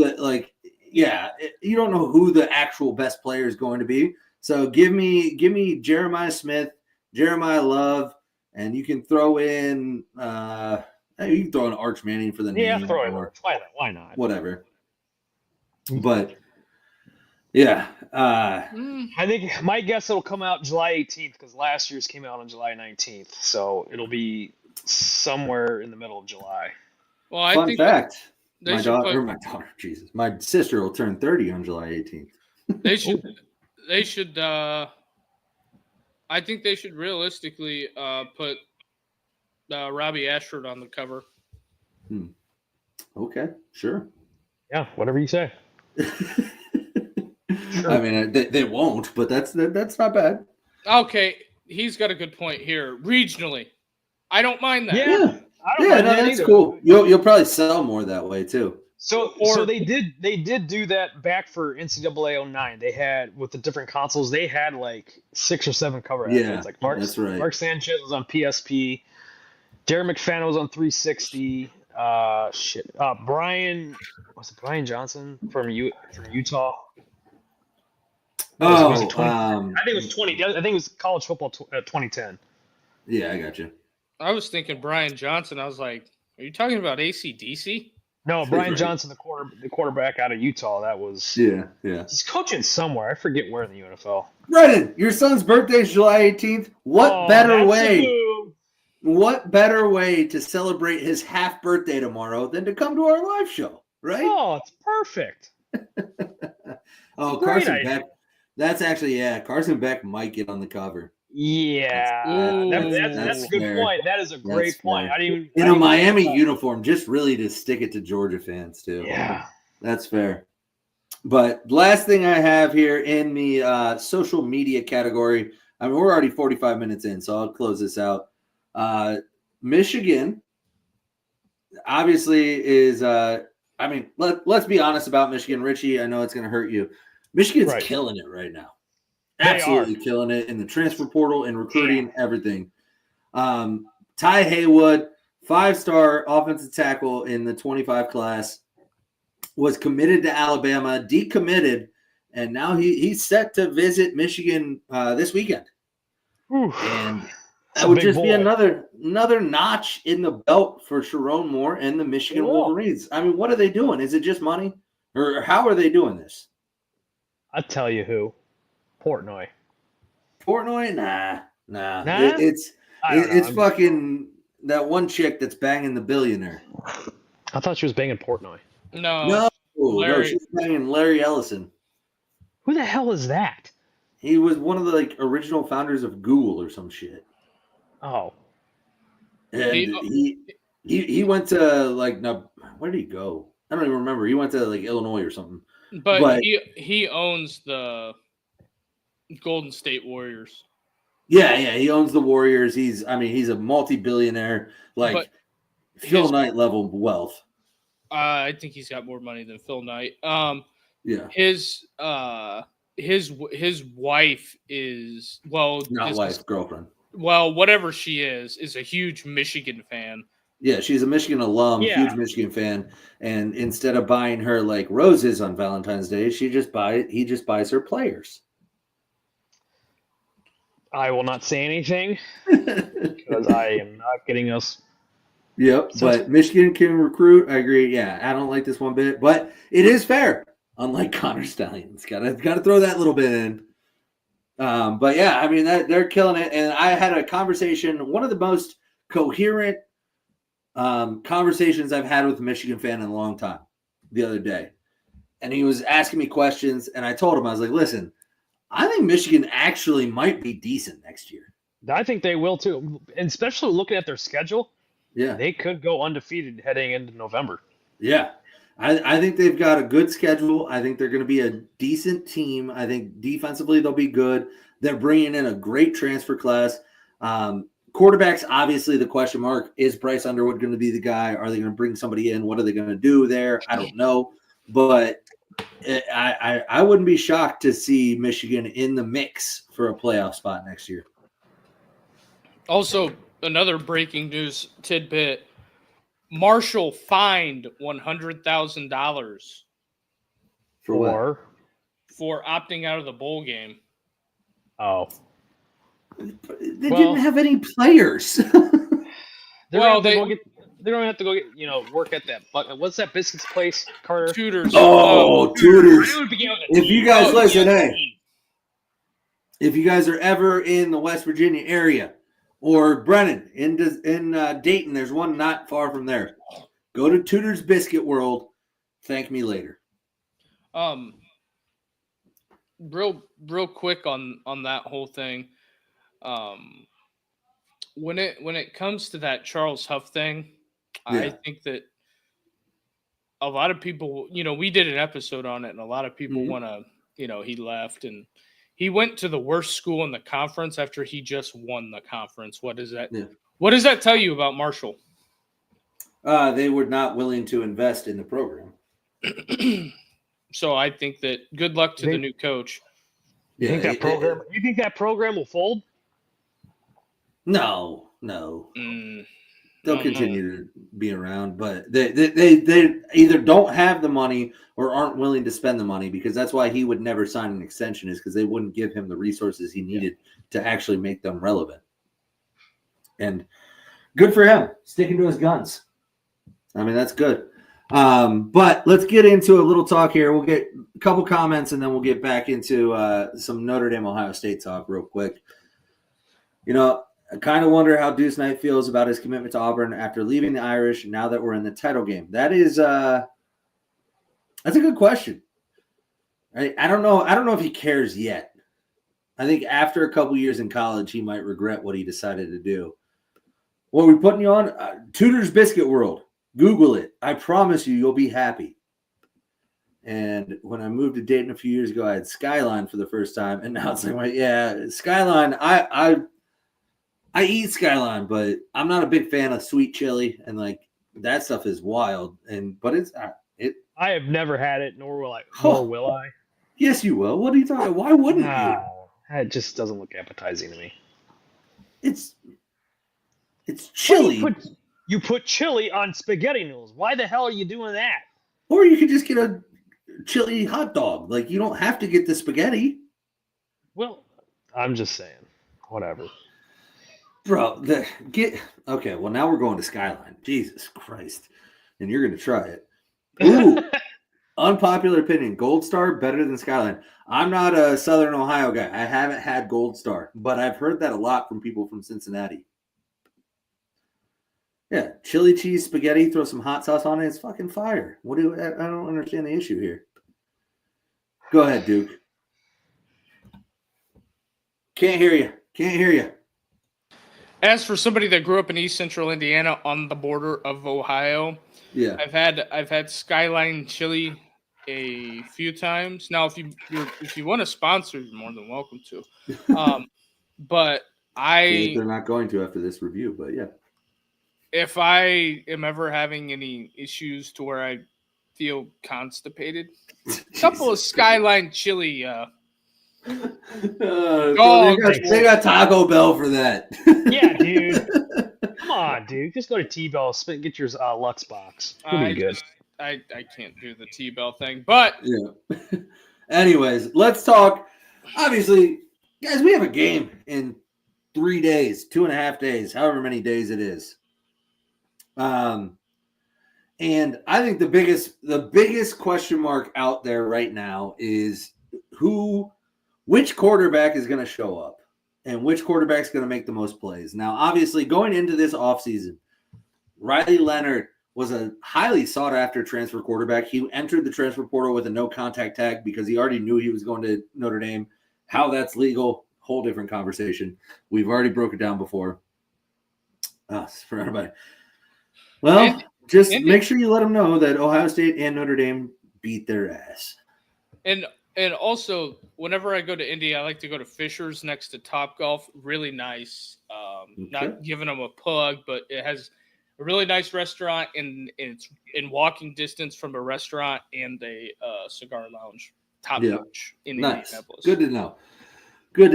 Speaker 3: you don't know who the actual best player is going to be. So give me Jeremiah Smith, Jeremiah Love, and you can throw in you can throw in Arch Manning for the name.
Speaker 4: Yeah, throw in why not?
Speaker 3: Whatever. But yeah,
Speaker 4: I think my guess it'll come out July 18th because last year's came out on July 19th, so it'll be somewhere in the middle of July.
Speaker 1: Well, I
Speaker 3: fun
Speaker 1: think
Speaker 3: fact. My daughter, Jesus, my sister will turn 30 on July 18th.
Speaker 1: They should. I think they should realistically put Robbie Ashford on the cover.
Speaker 3: Okay, sure.
Speaker 4: Yeah, whatever you say.
Speaker 3: I mean, they won't, but that's not bad.
Speaker 1: Okay, he's got a good point here. Regionally, I don't mind that.
Speaker 4: Yeah,
Speaker 3: Yeah,
Speaker 4: I don't mind that
Speaker 3: that's
Speaker 4: either.
Speaker 3: cool. You'll probably sell more that way too.
Speaker 4: So they did do that back for NCAA 09. They had with the different consoles, they had like 6 or 7 cover athletes. Like
Speaker 3: that's right.
Speaker 4: Mark Sanchez was on PSP, Darren McFadden was on 360. Brian Johnson from Utah?
Speaker 3: Oh,
Speaker 4: was it 20? I think it was 20. I think it was college football 2010.
Speaker 3: Yeah, I got you.
Speaker 1: I was thinking Brian Johnson. I was like, are you talking about AC/DC?
Speaker 4: No, Brian
Speaker 3: Right.
Speaker 4: Johnson, the quarterback out of Utah. That was
Speaker 3: Yeah.
Speaker 4: He's coaching somewhere. I forget where in the UNFL.
Speaker 3: Brennan, your son's birthday is July 18th. What better way to celebrate his half birthday tomorrow than to come to our live show, right?
Speaker 4: Oh, it's perfect.
Speaker 3: Oh,
Speaker 4: Great
Speaker 3: Carson
Speaker 4: idea.
Speaker 3: Beck. That's actually, Carson Beck might get on the cover.
Speaker 4: Yeah, that's a good
Speaker 3: fair.
Speaker 4: point. That is a great
Speaker 3: That's
Speaker 4: point.
Speaker 3: fair.
Speaker 4: I didn't even
Speaker 3: In
Speaker 4: I
Speaker 3: a
Speaker 4: didn't even
Speaker 3: Miami
Speaker 4: think about
Speaker 3: uniform, just really to stick it to Georgia fans, too.
Speaker 4: that. Yeah.
Speaker 3: That's fair. But last thing I have here in the social media category, I mean, we're already 45 minutes in, so I'll close this out. Michigan, obviously, is let's be honest about Michigan. Richie, I know it's going to hurt you. Michigan's
Speaker 4: Right.
Speaker 3: killing it right now.
Speaker 4: They
Speaker 3: Absolutely killing it in the transfer portal and recruiting, everything. Ty Haywood, 5-star offensive tackle in the 25 class, was committed to Alabama, decommitted, and now he's set to visit Michigan this weekend.
Speaker 4: Oof.
Speaker 3: And
Speaker 4: That's
Speaker 3: that
Speaker 4: a
Speaker 3: would
Speaker 4: big
Speaker 3: just be
Speaker 4: boy.
Speaker 3: another notch in the belt for Sharon Moore and the Michigan
Speaker 4: It will.
Speaker 3: Wolverines. I mean, what are they doing? Is it just money? Or how are they doing this?
Speaker 4: I'll tell you who. Portnoy.
Speaker 3: Portnoy? Nah.
Speaker 4: Nah?
Speaker 3: It's
Speaker 4: I don't know.
Speaker 3: it's fucking that one chick that's banging the billionaire.
Speaker 4: I thought she was banging Portnoy.
Speaker 1: No.
Speaker 3: No, she's banging Larry Ellison.
Speaker 4: Who the hell is that?
Speaker 3: He was one of the original founders of Google or some shit.
Speaker 4: Oh.
Speaker 3: And he went to where did he go? I don't even remember. He went to Illinois or something.
Speaker 1: But he owns the Golden State Warriors.
Speaker 3: Yeah, he owns the Warriors. He's a multi-billionaire, Phil Knight level wealth.
Speaker 1: I think he's got more money than Phil Knight.
Speaker 3: Yeah.
Speaker 1: His wife is
Speaker 3: Not wife, girlfriend.
Speaker 1: Well, whatever she is a huge Michigan fan.
Speaker 3: Yeah, she's a Michigan alum, huge Michigan fan, and instead of buying her roses on Valentine's Day, he just buys her players.
Speaker 4: I will not say anything because I am not getting us.
Speaker 3: Yep, but Michigan can recruit. I agree. Yeah, I don't like this one bit, but it is fair. Unlike Connor Stallions, gotta throw that little bit in. But yeah, I mean they're killing it. And I had a conversation, one of the most coherent conversations I've had with a Michigan fan in a long time, the other day, and he was asking me questions, and I told him, I was like, listen, I think Michigan actually might be decent next year.
Speaker 4: I think they will too, and especially looking at their schedule.
Speaker 3: Yeah,
Speaker 4: they could go undefeated heading into November.
Speaker 3: Yeah, I think they've got a good schedule. I think they're going to be a decent team. I think defensively they'll be good. They're bringing in a great transfer class. Quarterbacks, obviously, the question mark. Is Bryce Underwood going to be the guy? Are they going to bring somebody in? What are they going to do there? I don't know. But I wouldn't be shocked to see Michigan in the mix for a playoff spot next year.
Speaker 1: Also, another breaking news tidbit. Marshall fined $100,000
Speaker 3: For what?
Speaker 1: For opting out of the bowl game.
Speaker 4: Oh.
Speaker 3: They didn't have any players.
Speaker 4: They don't have to go get, work at that. What's that biscuits place, Carter?
Speaker 1: Tutors.
Speaker 3: Oh, Tutors. If you guys listen, if you guys are ever in the West Virginia area, or Brennan in Dayton, there's one not far from there. Go to Tutors Biscuit World. Thank me later.
Speaker 1: real quick on that whole thing. When it comes to that Charles Huff thing, I think that a lot of people, we did an episode on it, and a lot of people want to, he left and he went to the worst school in the conference after he just won the conference. What is that? Yeah. What does that tell you about Marshall?
Speaker 3: They were not willing to invest in the program.
Speaker 1: So I think that good luck to the new coach.
Speaker 4: You think that program will fold?
Speaker 3: No. They'll continue to be around, but they either don't have the money or aren't willing to spend the money, because that's why he would never sign an extension, is because they wouldn't give him the resources he needed to actually make them relevant. And good for him, sticking to his guns. I mean, that's good. But let's get into a little talk here. We'll get a couple comments, and then we'll get back into some Notre Dame, Ohio State talk real quick. I kind of wonder how Deuce Knight feels about his commitment to Auburn after leaving the Irish, now that we're in the title game. That's a good question. I don't know if he cares yet. I think after a couple years in college, he might regret what he decided to do. What are we putting you on? Tudor's Biscuit World. Google it. I promise you'll be happy. And when I moved to Dayton a few years ago, I had Skyline for the first time, and now it's like, yeah, Skyline. I eat Skyline, but I'm not a big fan of sweet chili, and like that stuff is wild. But
Speaker 4: I have never had it, nor will I.
Speaker 3: Yes, you will. What are you talking about? Why wouldn't you?
Speaker 4: It just doesn't look appetizing to me.
Speaker 3: It's chili.
Speaker 4: You put chili on spaghetti noodles. Why the hell are you doing that?
Speaker 3: Or you could just get a chili hot dog. Like, you don't have to get the spaghetti.
Speaker 4: Well, I'm just saying. Whatever.
Speaker 3: Bro, okay, well, now we're going to Skyline. Jesus Christ. And you're going to try it. Ooh, unpopular opinion. Gold Star better than Skyline. I'm not a Southern Ohio guy. I haven't had Gold Star, but I've heard that a lot from people from Cincinnati. Yeah, chili cheese spaghetti, throw some hot sauce on it. It's fucking fire. I don't understand the issue here. Go ahead, Duke. Can't hear you.
Speaker 1: As for somebody that grew up in East Central Indiana on the border of Ohio,
Speaker 3: yeah,
Speaker 1: I've had Skyline chili a few times. Now, if you want to sponsor, you're more than welcome to. But
Speaker 3: they're not going to after this review, but yeah.
Speaker 1: If I am ever having any issues to where I feel constipated, a couple of Skyline chili.
Speaker 3: They got Taco Bell for that.
Speaker 4: Yeah, dude. Come on, dude. Just go to T-Bell, get your Lux box. It'll be good.
Speaker 1: I can't do the T-Bell thing, but
Speaker 3: yeah. Anyways, let's talk. Obviously, guys, we have a game in 3 days, 2.5 days, however many days it is. And I think the biggest question mark out there right now is which quarterback is going to show up and which quarterback is going to make the most plays. Now, obviously, going into this offseason, Riley Leonard was a highly sought-after transfer quarterback. He entered the transfer portal with a no-contact tag because he already knew he was going to Notre Dame. How that's legal, whole different conversation. We've already broke it down before. For everybody. Well, make sure you let them know that Ohio State and Notre Dame beat their ass.
Speaker 1: And also, whenever I go to Indy, I like to go to Fisher's next to Topgolf. Really nice. Not giving them a plug, but it has a really nice restaurant, and it's in walking distance from a restaurant and a cigar lounge. Top notch in Indianapolis.
Speaker 3: Good to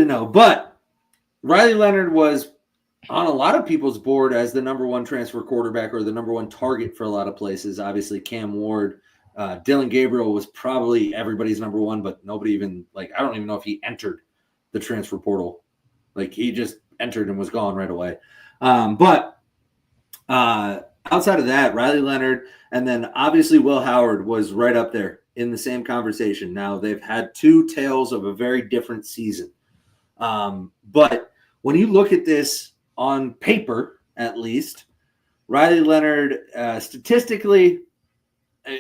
Speaker 3: know. But Riley Leonard was on a lot of people's board as the number one transfer quarterback or the number one target for a lot of places. Obviously, Cam Ward. Dylan Gabriel was probably everybody's number one, but nobody even, I don't even know if he entered the transfer portal. He just entered and was gone right away. But outside of that, Riley Leonard, and then obviously Will Howard was right up there in the same conversation. Now, they've had two tales of a very different season. But when you look at this on paper, at least, Riley Leonard, statistically,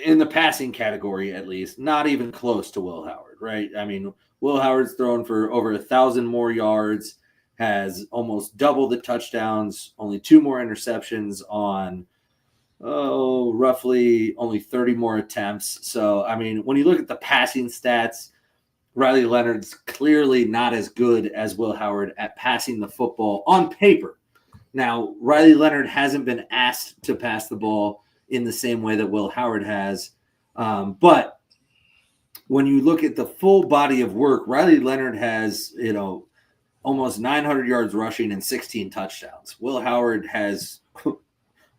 Speaker 3: in the passing category, at least, not even close to Will Howard, right? I mean, Will Howard's thrown for over 1,000 more yards, has almost double the touchdowns, only 2 more interceptions on roughly only 30 more attempts. So, I mean, when you look at the passing stats, Riley Leonard's clearly not as good as Will Howard at passing the football on paper. Now, Riley Leonard hasn't been asked to pass the ball in the same way that Will Howard has. But when you look at the full body of work, Riley Leonard has, almost 900 yards rushing and 16 touchdowns. Will Howard has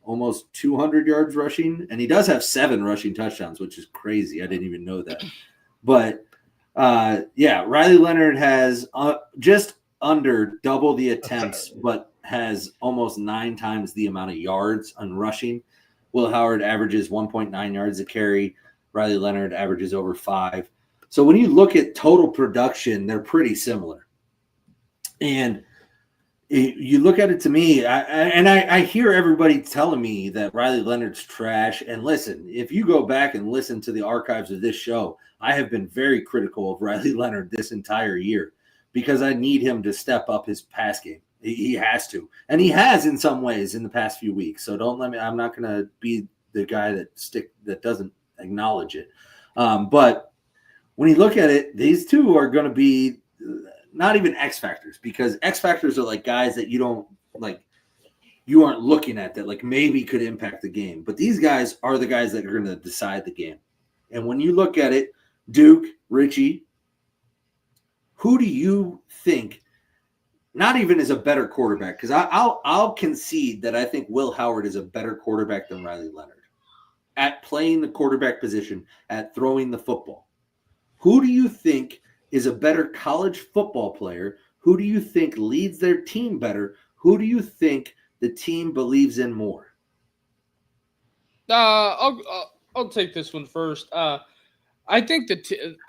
Speaker 3: almost 200 yards rushing, and he does have 7 rushing touchdowns, which is crazy. I didn't even know that. But, Riley Leonard has just under double the attempts, but has almost 9 times the amount of yards on rushing. Will Howard averages 1.9 yards a carry. Riley Leonard averages over 5. So when you look at total production, they're pretty similar. And you look at it to me, I hear everybody telling me that Riley Leonard's trash. And listen, if you go back and listen to the archives of this show, I have been very critical of Riley Leonard this entire year because I need him to step up his pass game. He has to. And he has in some ways in the past few weeks. So I'm not going to be the guy that doesn't acknowledge it. But when you look at it, these two are going to be not even X factors, because X factors are like guys that you aren't looking at that like maybe could impact the game. But these guys are the guys that are going to decide the game. And when you look at it, Duke, Richie, who do you think not even is a better quarterback? Because I'll concede that I think Will Howard is a better quarterback than Riley Leonard at playing the quarterback position, at throwing the football. Who do you think is a better college football player? Who do you think leads their team better? Who do you think the team believes in more?
Speaker 1: I'll take this one first. I think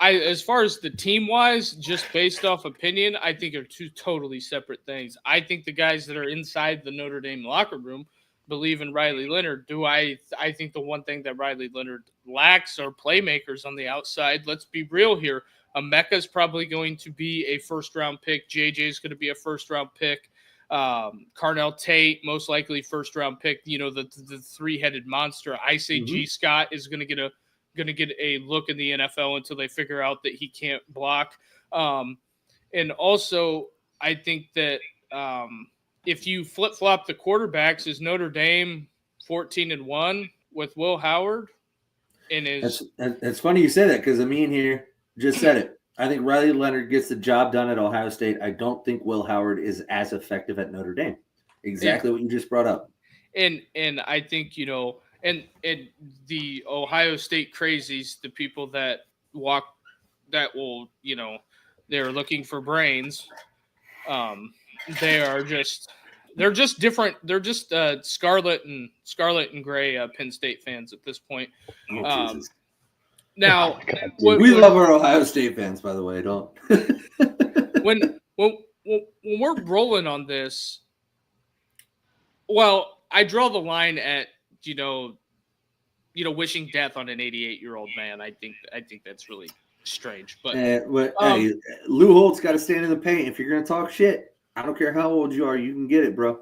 Speaker 1: as far as the team wise, just based off opinion, I think are two totally separate things. I think the guys that are inside the Notre Dame locker room believe in Riley Leonard. I think the one thing that Riley Leonard lacks are playmakers on the outside. Let's be real here. Emeka's probably going to be a first-round pick. JJ's going to be a first-round pick. Carnell Tate, most likely first-round pick. The three-headed monster. I say G. Scott is going to get a look in the NFL until they figure out that he can't block. And also, I think that if you flip-flop the quarterbacks, is Notre Dame 14-1 with Will Howard?
Speaker 3: It's funny you say that because Amin here just said it. I think Riley Leonard gets the job done at Ohio State. I don't think Will Howard is as effective at Notre Dame. Exactly what you just brought up.
Speaker 1: And I think, and the Ohio State crazies, the people that will, they're looking for brains. They're just different. They're just scarlet and gray Penn State fans at this point.
Speaker 3: Jesus.
Speaker 1: Now,
Speaker 3: we love our Ohio State fans, by the way. Don't.
Speaker 1: when we're rolling on this, well, I draw the line at wishing death on an 88-year-old man. I think that's really strange. But
Speaker 3: hey, Lou Holtz got to stand in the paint. If you're gonna talk shit, I don't care how old you are, you can get it, bro.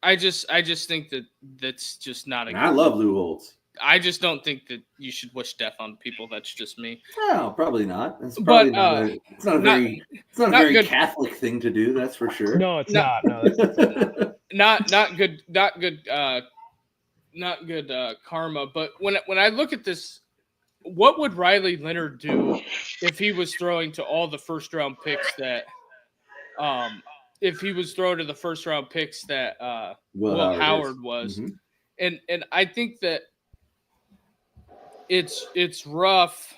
Speaker 1: I just think that's just not a.
Speaker 3: I love Lou Holtz.
Speaker 1: I just don't think that you should wish death on people. That's just me.
Speaker 3: No, probably not. It's probably it's not a very good Catholic thing to do. That's for sure.
Speaker 4: No, it's not. No,
Speaker 1: not good. Not good karma. But when I look at this, what would Riley Leonard do if he was throwing to all the first round picks that, if he was throwing to the first round picks that Will Howard was, and I think that it's rough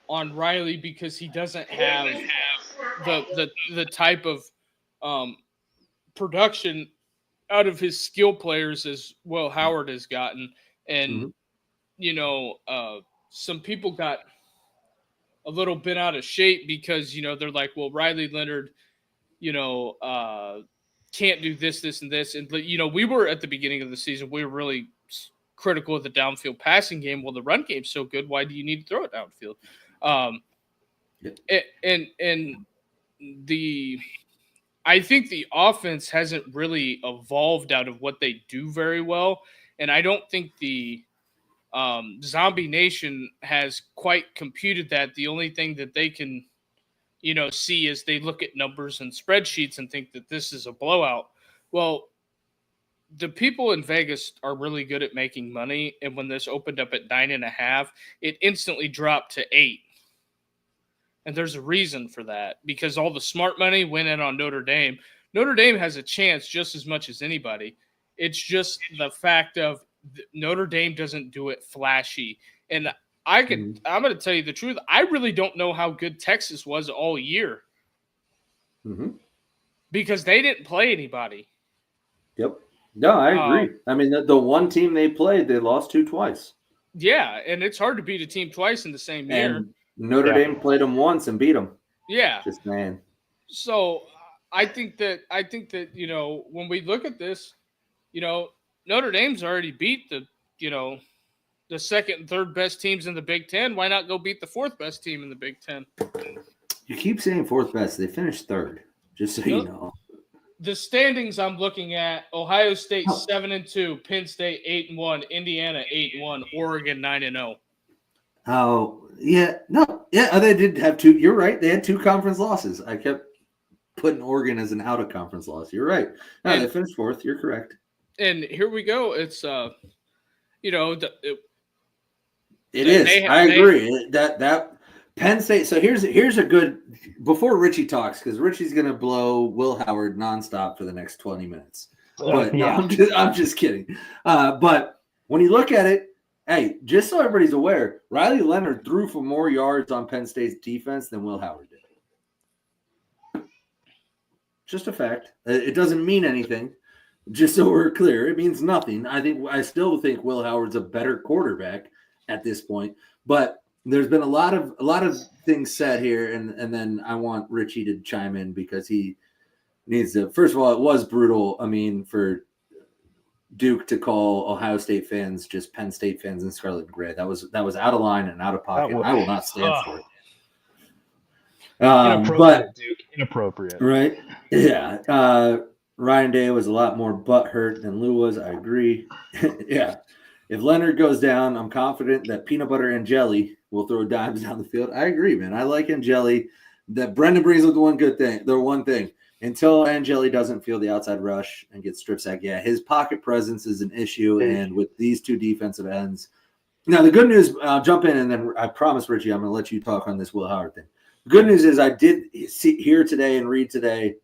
Speaker 1: on Riley because he doesn't have the type of production out of his skill players as Will Howard has gotten. And some people got a little bit out of shape because they're like, well, Riley Leonard can't do this and this, and we were at the beginning of the season, we were really critical of the downfield passing game. Well, the run game's so good, why do you need to throw it downfield? And I think the offense hasn't really evolved out of what they do very well, and I don't think the Zombie Nation has quite computed that. The only thing that they can, see is they look at numbers and spreadsheets and think that this is a blowout. Well, the people in Vegas are really good at making money, and when this opened up at 9.5, it instantly dropped to 8. And there's a reason for that, because all the smart money went in on Notre Dame. Notre Dame has a chance just as much as anybody. It's just the fact of Notre Dame doesn't do it flashy. And I'm going to tell you the truth. I really don't know how good Texas was all year because they didn't play anybody.
Speaker 3: Yep. No, I agree. I mean, the one team they played, they lost to twice.
Speaker 1: Yeah, and it's hard to beat a team twice in the same year.
Speaker 3: And Notre Dame played them once and beat them.
Speaker 1: Yeah.
Speaker 3: Just man.
Speaker 1: So I think that when we look at this, Notre Dame's already beat the second and third best teams in the Big Ten. Why not go beat the fourth best team in the Big Ten?
Speaker 3: You keep saying fourth best. They finished third, just so you know.
Speaker 1: The standings I'm looking at: Ohio State 7-2, Penn State 8-1, Indiana 8-1, Oregon 9-0.
Speaker 3: Oh, yeah. No. Yeah, they did have two. You're right. They had 2 conference losses. I kept putting Oregon as an out-of-conference loss. You're right. No, they finished fourth. You're correct.
Speaker 1: And here we go. It's, it
Speaker 3: is. I agree. That Penn State. So here's a good – before Richie talks, because Richie's going to blow Will Howard nonstop for the next 20 minutes. But no, I'm just kidding. But when you look at it, hey, just so everybody's aware, Riley Leonard threw for more yards on Penn State's defense than Will Howard did. Just a fact. It doesn't mean anything. Just so we're clear, it means nothing. I still think Will Howard's a better quarterback at this point. But there's been a lot of things said here, and then I want Richie to chime in because he needs to. First of all, it was brutal. I mean, for Duke to call Ohio State fans just Penn State fans in scarlet and gray. That was out of line and out of pocket. I will not stand for it.
Speaker 4: Inappropriate, Duke. Inappropriate.
Speaker 3: Right? Yeah. Ryan Day was a lot more butthurt than Lou was. I agree. Yeah. If Leonard goes down, I'm confident that peanut butter and jelly will throw dimes down the field. I agree, man. I like Angeli. That Brendan brings up the one thing. Until Angeli doesn't feel the outside rush and gets strip sacked, his pocket presence is an issue. And with these 2 defensive ends, now the good news, I'll jump in and then I promise, Richie, I'm going to let you talk on this Will Howard thing. The good news is I did hear today and read today.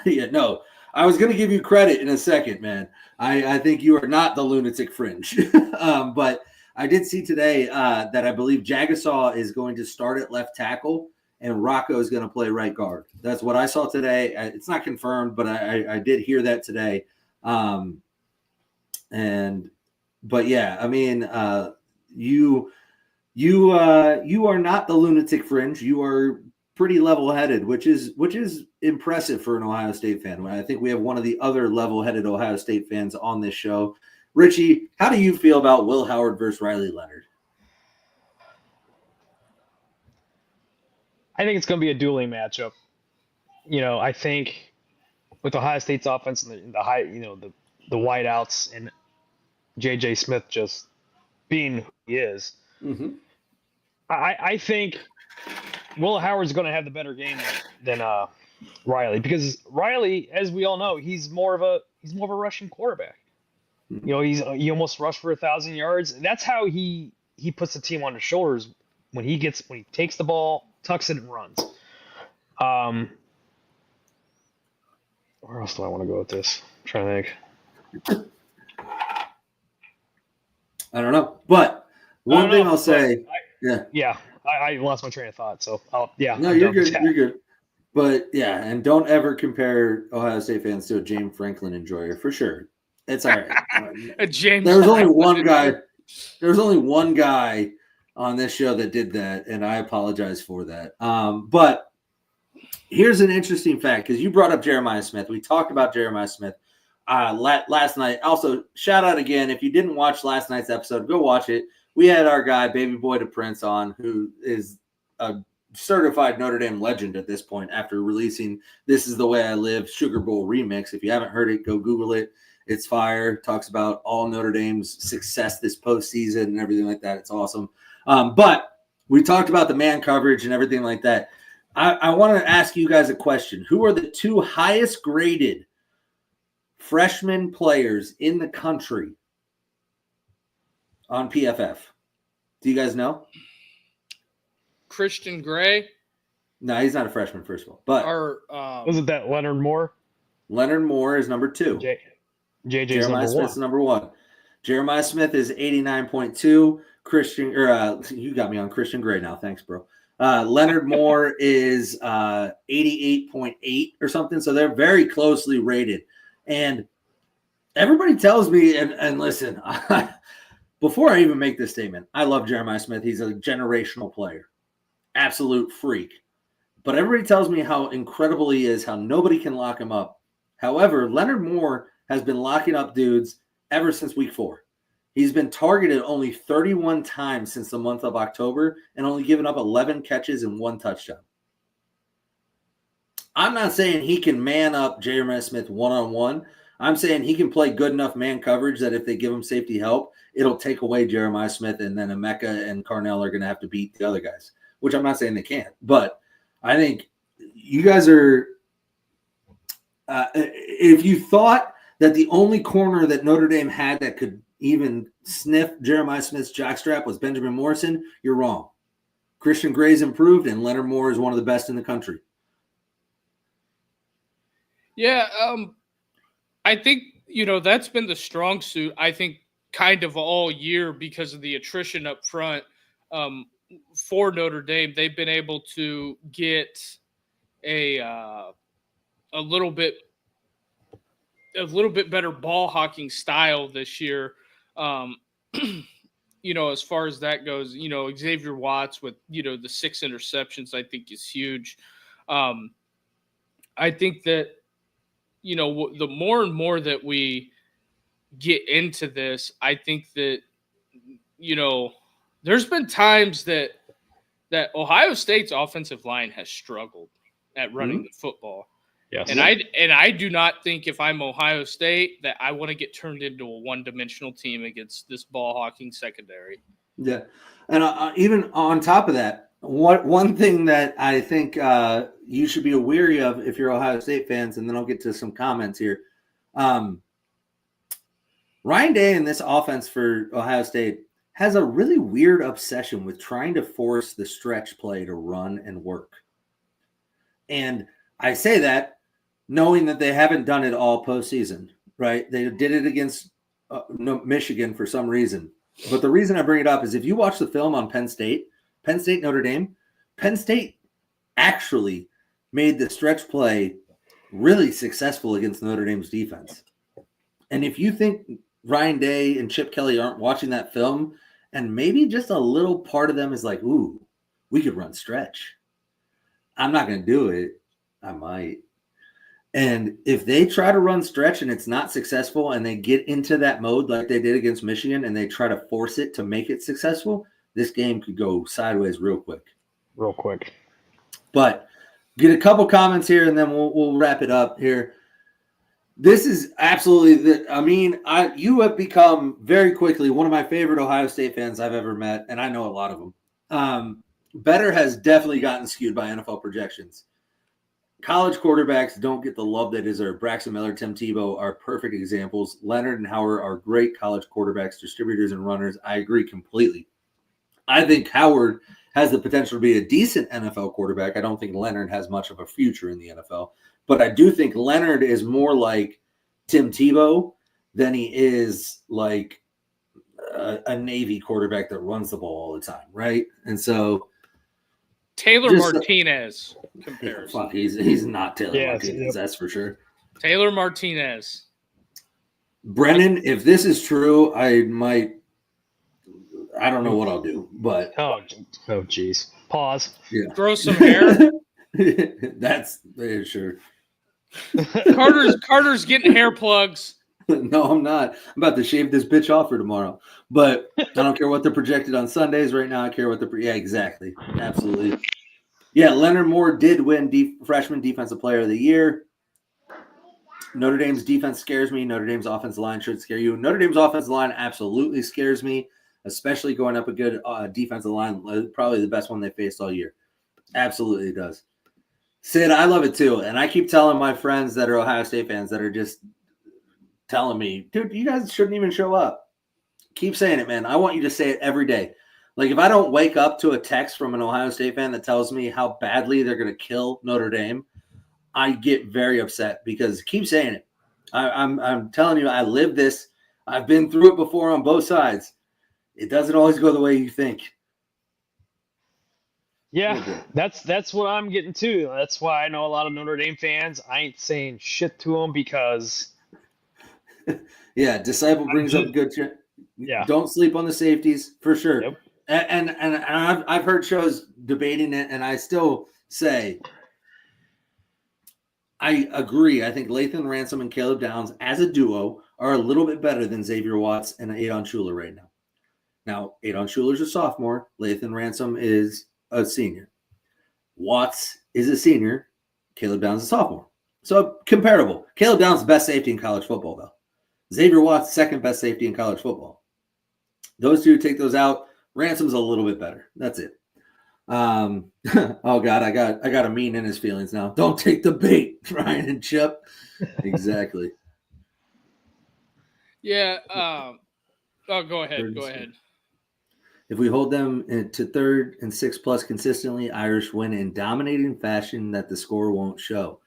Speaker 3: I was going to give you credit in a second, man. I think you are not the lunatic fringe. But I did see today that I believe Jagasaw is going to start at left tackle. And Rocco is going to play right guard. That's what I saw today. It's not confirmed, but I did hear that today. But yeah, I mean, you are not the lunatic fringe. You are pretty level-headed, which is impressive for an Ohio State fan. I think we have one of the other level-headed Ohio State fans on this show. Richie, how do you feel about Will Howard versus Riley Leonard?
Speaker 4: I think it's going to be a dueling matchup. I think with Ohio State's offense and the high, the wideouts and J.J. Smith just being who he is, I think Will Howard's going to have the better game than Riley, because Riley, as we all know, he's more of a rushing quarterback. He almost rushed for 1,000 yards. That's how he puts the team on his shoulders when he takes the ball, tucks it and runs. Where else do I want to go with this? I'm trying to think.
Speaker 3: I don't know, but one thing I'll say,
Speaker 4: I lost my train of thought. So
Speaker 3: no, you're good. You're good. But yeah, and don't ever compare Ohio State fans to a James Franklin enjoyer for sure. It's all right. There was only one guy. There was only one guy on this show that did that, and I apologize for that. But here's an interesting fact, because you brought up Jeremiah Smith. We talked about Jeremiah Smith last night. Also, shout out again, if you didn't watch last night's episode, go watch it. We had our guy, Baby Boy to Prince, on, who is a certified Notre Dame legend at this point after releasing This Is the Way I Live Sugar Bowl remix. If you haven't heard it, go Google it. It's fire. Talks about all Notre Dame's success this postseason and everything like that. It's awesome. But we talked about the man coverage and everything like that. I want to ask you guys a question. Who are the 2 highest graded freshman players in the country on PFF? Do you guys know?
Speaker 1: Christian Gray.
Speaker 3: No, he's not a freshman, first of all. But
Speaker 4: wasn't that Leonard Moore?
Speaker 3: Leonard Moore is number 2.
Speaker 4: JJ's
Speaker 3: Jeremiah
Speaker 4: number
Speaker 3: Smith's
Speaker 4: 1.
Speaker 3: number 1. Jeremiah Smith is 89.2. You got me on Christian Gray now. Thanks, bro. Leonard Moore is 88.8 or something. So they're very closely rated. And everybody tells me, and listen, before I even make this statement, I love Jeremiah Smith. He's a generational player, absolute freak. But everybody tells me how incredible he is, how nobody can lock him up. However, Leonard Moore has been locking up dudes ever since week 4. He's been targeted only 31 times since the month of October and only given up 11 catches and 1 touchdown. I'm not saying he can man up Jeremiah Smith one-on-one. I'm saying he can play good enough man coverage that if they give him safety help, it'll take away Jeremiah Smith, and then Emeka and Carnell are going to have to beat the other guys, which I'm not saying they can't. But I think you guys are if you thought that the only corner that Notre Dame had that could even sniff Jeremiah Smith's jockstrap was Benjamin Morrison, you're wrong. Christian Gray's improved, and Leonard Moore is one of the best in the country.
Speaker 1: Yeah, I think, that's been the strong suit, I think, kind of all year because of the attrition up front for Notre Dame. They've been able to get a little bit better ball hawking style this year. As far as that goes, Xavier Watts with, the 6 interceptions, I think is huge. I think that, the more and more that we get into this, I think that, there's been times that Ohio State's offensive line has struggled at running the football.
Speaker 4: Yes.
Speaker 1: And I do not think if I'm Ohio State that I want to get turned into a one-dimensional team against this ball-hawking secondary.
Speaker 3: Yeah. And even on top of that, one thing that I think you should be wary of if you're Ohio State fans, and then I'll get to some comments here. Ryan Day in this offense for Ohio State has a really weird obsession with trying to force the stretch play to run and work. And I say that knowing that they haven't done it all postseason, right? They did it against Michigan for some reason. But the reason I bring it up is if you watch the film on Penn State, Notre Dame, Penn State actually made the stretch play really successful against Notre Dame's defense. And if you think Ryan Day and Chip Kelly aren't watching that film, and maybe just a little part of them is like, ooh, we could run stretch. I'm not going to do it. I might. And if they try to run stretch and it's not successful and they get into that mode like they did against Michigan and they try to force it to make it successful, this game could go sideways real quick. But get a couple comments here and then we'll wrap it up here. This is absolutely you have become very quickly one of my favorite Ohio State fans I've ever met, and I know a lot of them. Better has definitely gotten skewed by NFL projections. College quarterbacks don't get the love they deserve. Braxton Miller, Tim Tebow are perfect examples. Leonard and Howard are great college quarterbacks, distributors, and runners. I agree completely. I think Howard has the potential to be a decent NFL quarterback. I don't think Leonard has much of a future in the NFL. But I do think Leonard is more like Tim Tebow than he is like a Navy quarterback that runs the ball all the time, right? And so
Speaker 1: Taylor Martinez compares.
Speaker 3: Fuck, he's not Taylor Martinez, that's for sure.
Speaker 1: Taylor Martinez.
Speaker 3: Brennan, if this is true, I don't know what I'll do, but
Speaker 4: oh geez. Pause.
Speaker 3: Yeah.
Speaker 1: Grow some hair.
Speaker 3: That's sure.
Speaker 1: Carter's getting hair plugs.
Speaker 3: No, I'm not. I'm about to shave this bitch off for tomorrow. But I don't care what they're projected on Sundays right now. I care what they're. Yeah, exactly. Absolutely. Yeah, Leonard Moore did win freshman defensive player of the year. Notre Dame's defense scares me. Notre Dame's offensive line should scare you. Notre Dame's offensive line absolutely scares me, especially going up a good defensive line, probably the best one they faced all year. Absolutely does. Sid, I love it too. And I keep telling my friends that are Ohio State fans that are just telling me, dude, you guys shouldn't even show up. Keep saying it, man. I want you to say it every day. Like, if I don't wake up to a text from an Ohio State fan that tells me how badly they're going to kill Notre Dame, I get very upset because keep saying it. I'm telling you, I live this. I've been through it before on both sides. It doesn't always go the way you think.
Speaker 4: Yeah, that's what I'm getting to. That's why I know a lot of Notre Dame fans. I ain't saying shit to them because.
Speaker 3: Yeah, Disciple brings up good.
Speaker 4: Yeah.
Speaker 3: Don't sleep on the safeties for sure.
Speaker 4: Yep.
Speaker 3: And I've heard shows debating it, and I still say I agree. I think Lathan Ransom and Caleb Downs as a duo are a little bit better than Xavier Watts and Adon Schuler right now. Now, Adon Schuler's a sophomore. Lathan Ransom is a senior. Watts is a senior. Caleb Downs is a sophomore. So comparable. Caleb Downs is the best safety in college football, though. Xavier Watts, second best safety in college football. Those two, take those out. Ransom's a little bit better. That's it. Oh God, I got a mean in his feelings now. Don't take the bait, Ryan and Chip. Exactly.
Speaker 1: Yeah. Go ahead. Go ahead.
Speaker 3: If we hold them to 3rd and 6+ consistently, Irish win in dominating fashion that the score won't show.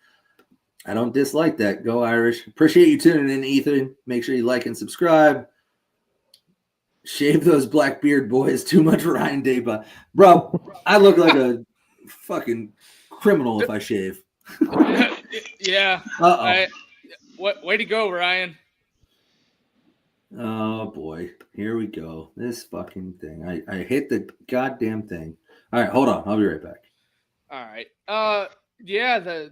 Speaker 3: I don't dislike that. Go Irish. Appreciate you tuning in, Ethan. Make sure you like and subscribe. Shave those black beard boys. Too much Ryan Deba. Bro, I look like a fucking criminal if I shave.
Speaker 1: Yeah. Way to go, Ryan.
Speaker 3: Oh, boy. Here we go. This fucking thing. I hit the goddamn thing. All right, hold on. I'll be right back.
Speaker 1: All right. Yeah, the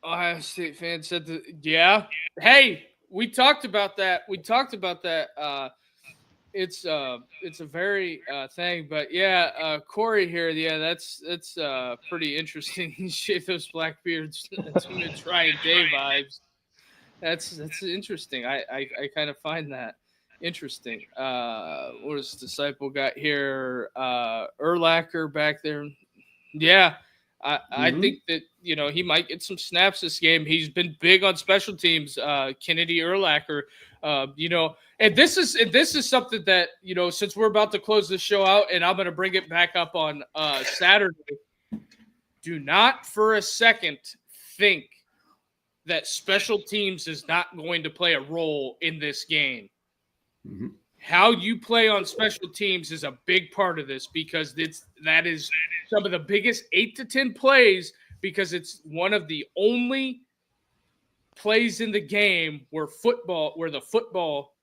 Speaker 1: Ohio State fan said yeah. Hey, we talked about that. It's a very thing, but yeah, Corey here, yeah, that's pretty interesting. He shaved those black beards to Ryan Day vibes. That's interesting. I kind of find that interesting. What does Disciple got here? Urlacher back there. Yeah, I think that he might get some snaps this game. He's been big on special teams. Kennedy Urlacher. And this is something that since we're about to close the show out, and I'm going to bring it back up on Saturday. Do not for a second think that special teams is not going to play a role in this game. Mm-hmm. How you play on special teams is a big part of this because that is some of the biggest 8 to 10 plays because it's one of the only plays in the game where the football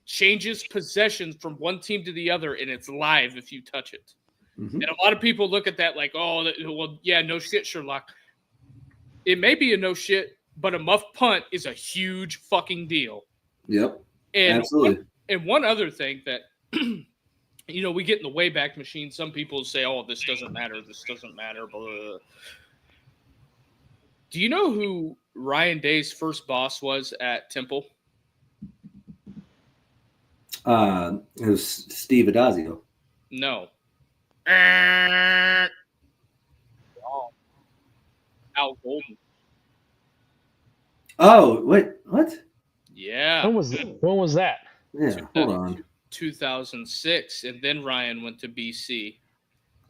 Speaker 1: changes possessions from one team to the other and it's live if you touch it. Mm-hmm. And a lot of people look at that like, oh, well, yeah, no shit, Sherlock. It may be a no shit, but a muff punt is a huge fucking deal.
Speaker 3: Yep.
Speaker 1: And
Speaker 3: absolutely.
Speaker 1: And one other thing that, we get in the Wayback Machine. Some people say, oh, this doesn't matter. This doesn't matter. Blah, blah, blah. Do you know who Ryan Day's first boss was at Temple?
Speaker 3: It was Steve Adazio.
Speaker 1: No. Al Golden.
Speaker 3: Oh, wait, what?
Speaker 1: Yeah.
Speaker 4: When was that?
Speaker 3: Yeah, hold on.
Speaker 1: 2006, and then Ryan went to BC.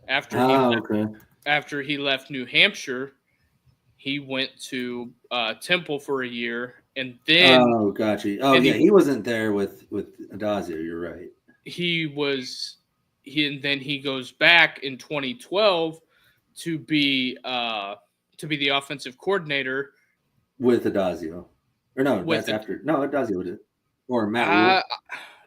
Speaker 1: After he left New Hampshire, he went to Temple for a year, and then
Speaker 3: gotcha. Oh, yeah, he wasn't there with Adazio. You're right.
Speaker 1: And then he goes back in 2012 to be the offensive coordinator
Speaker 3: with Adazio. Or no, that's after. No, Adazio did. Or Matt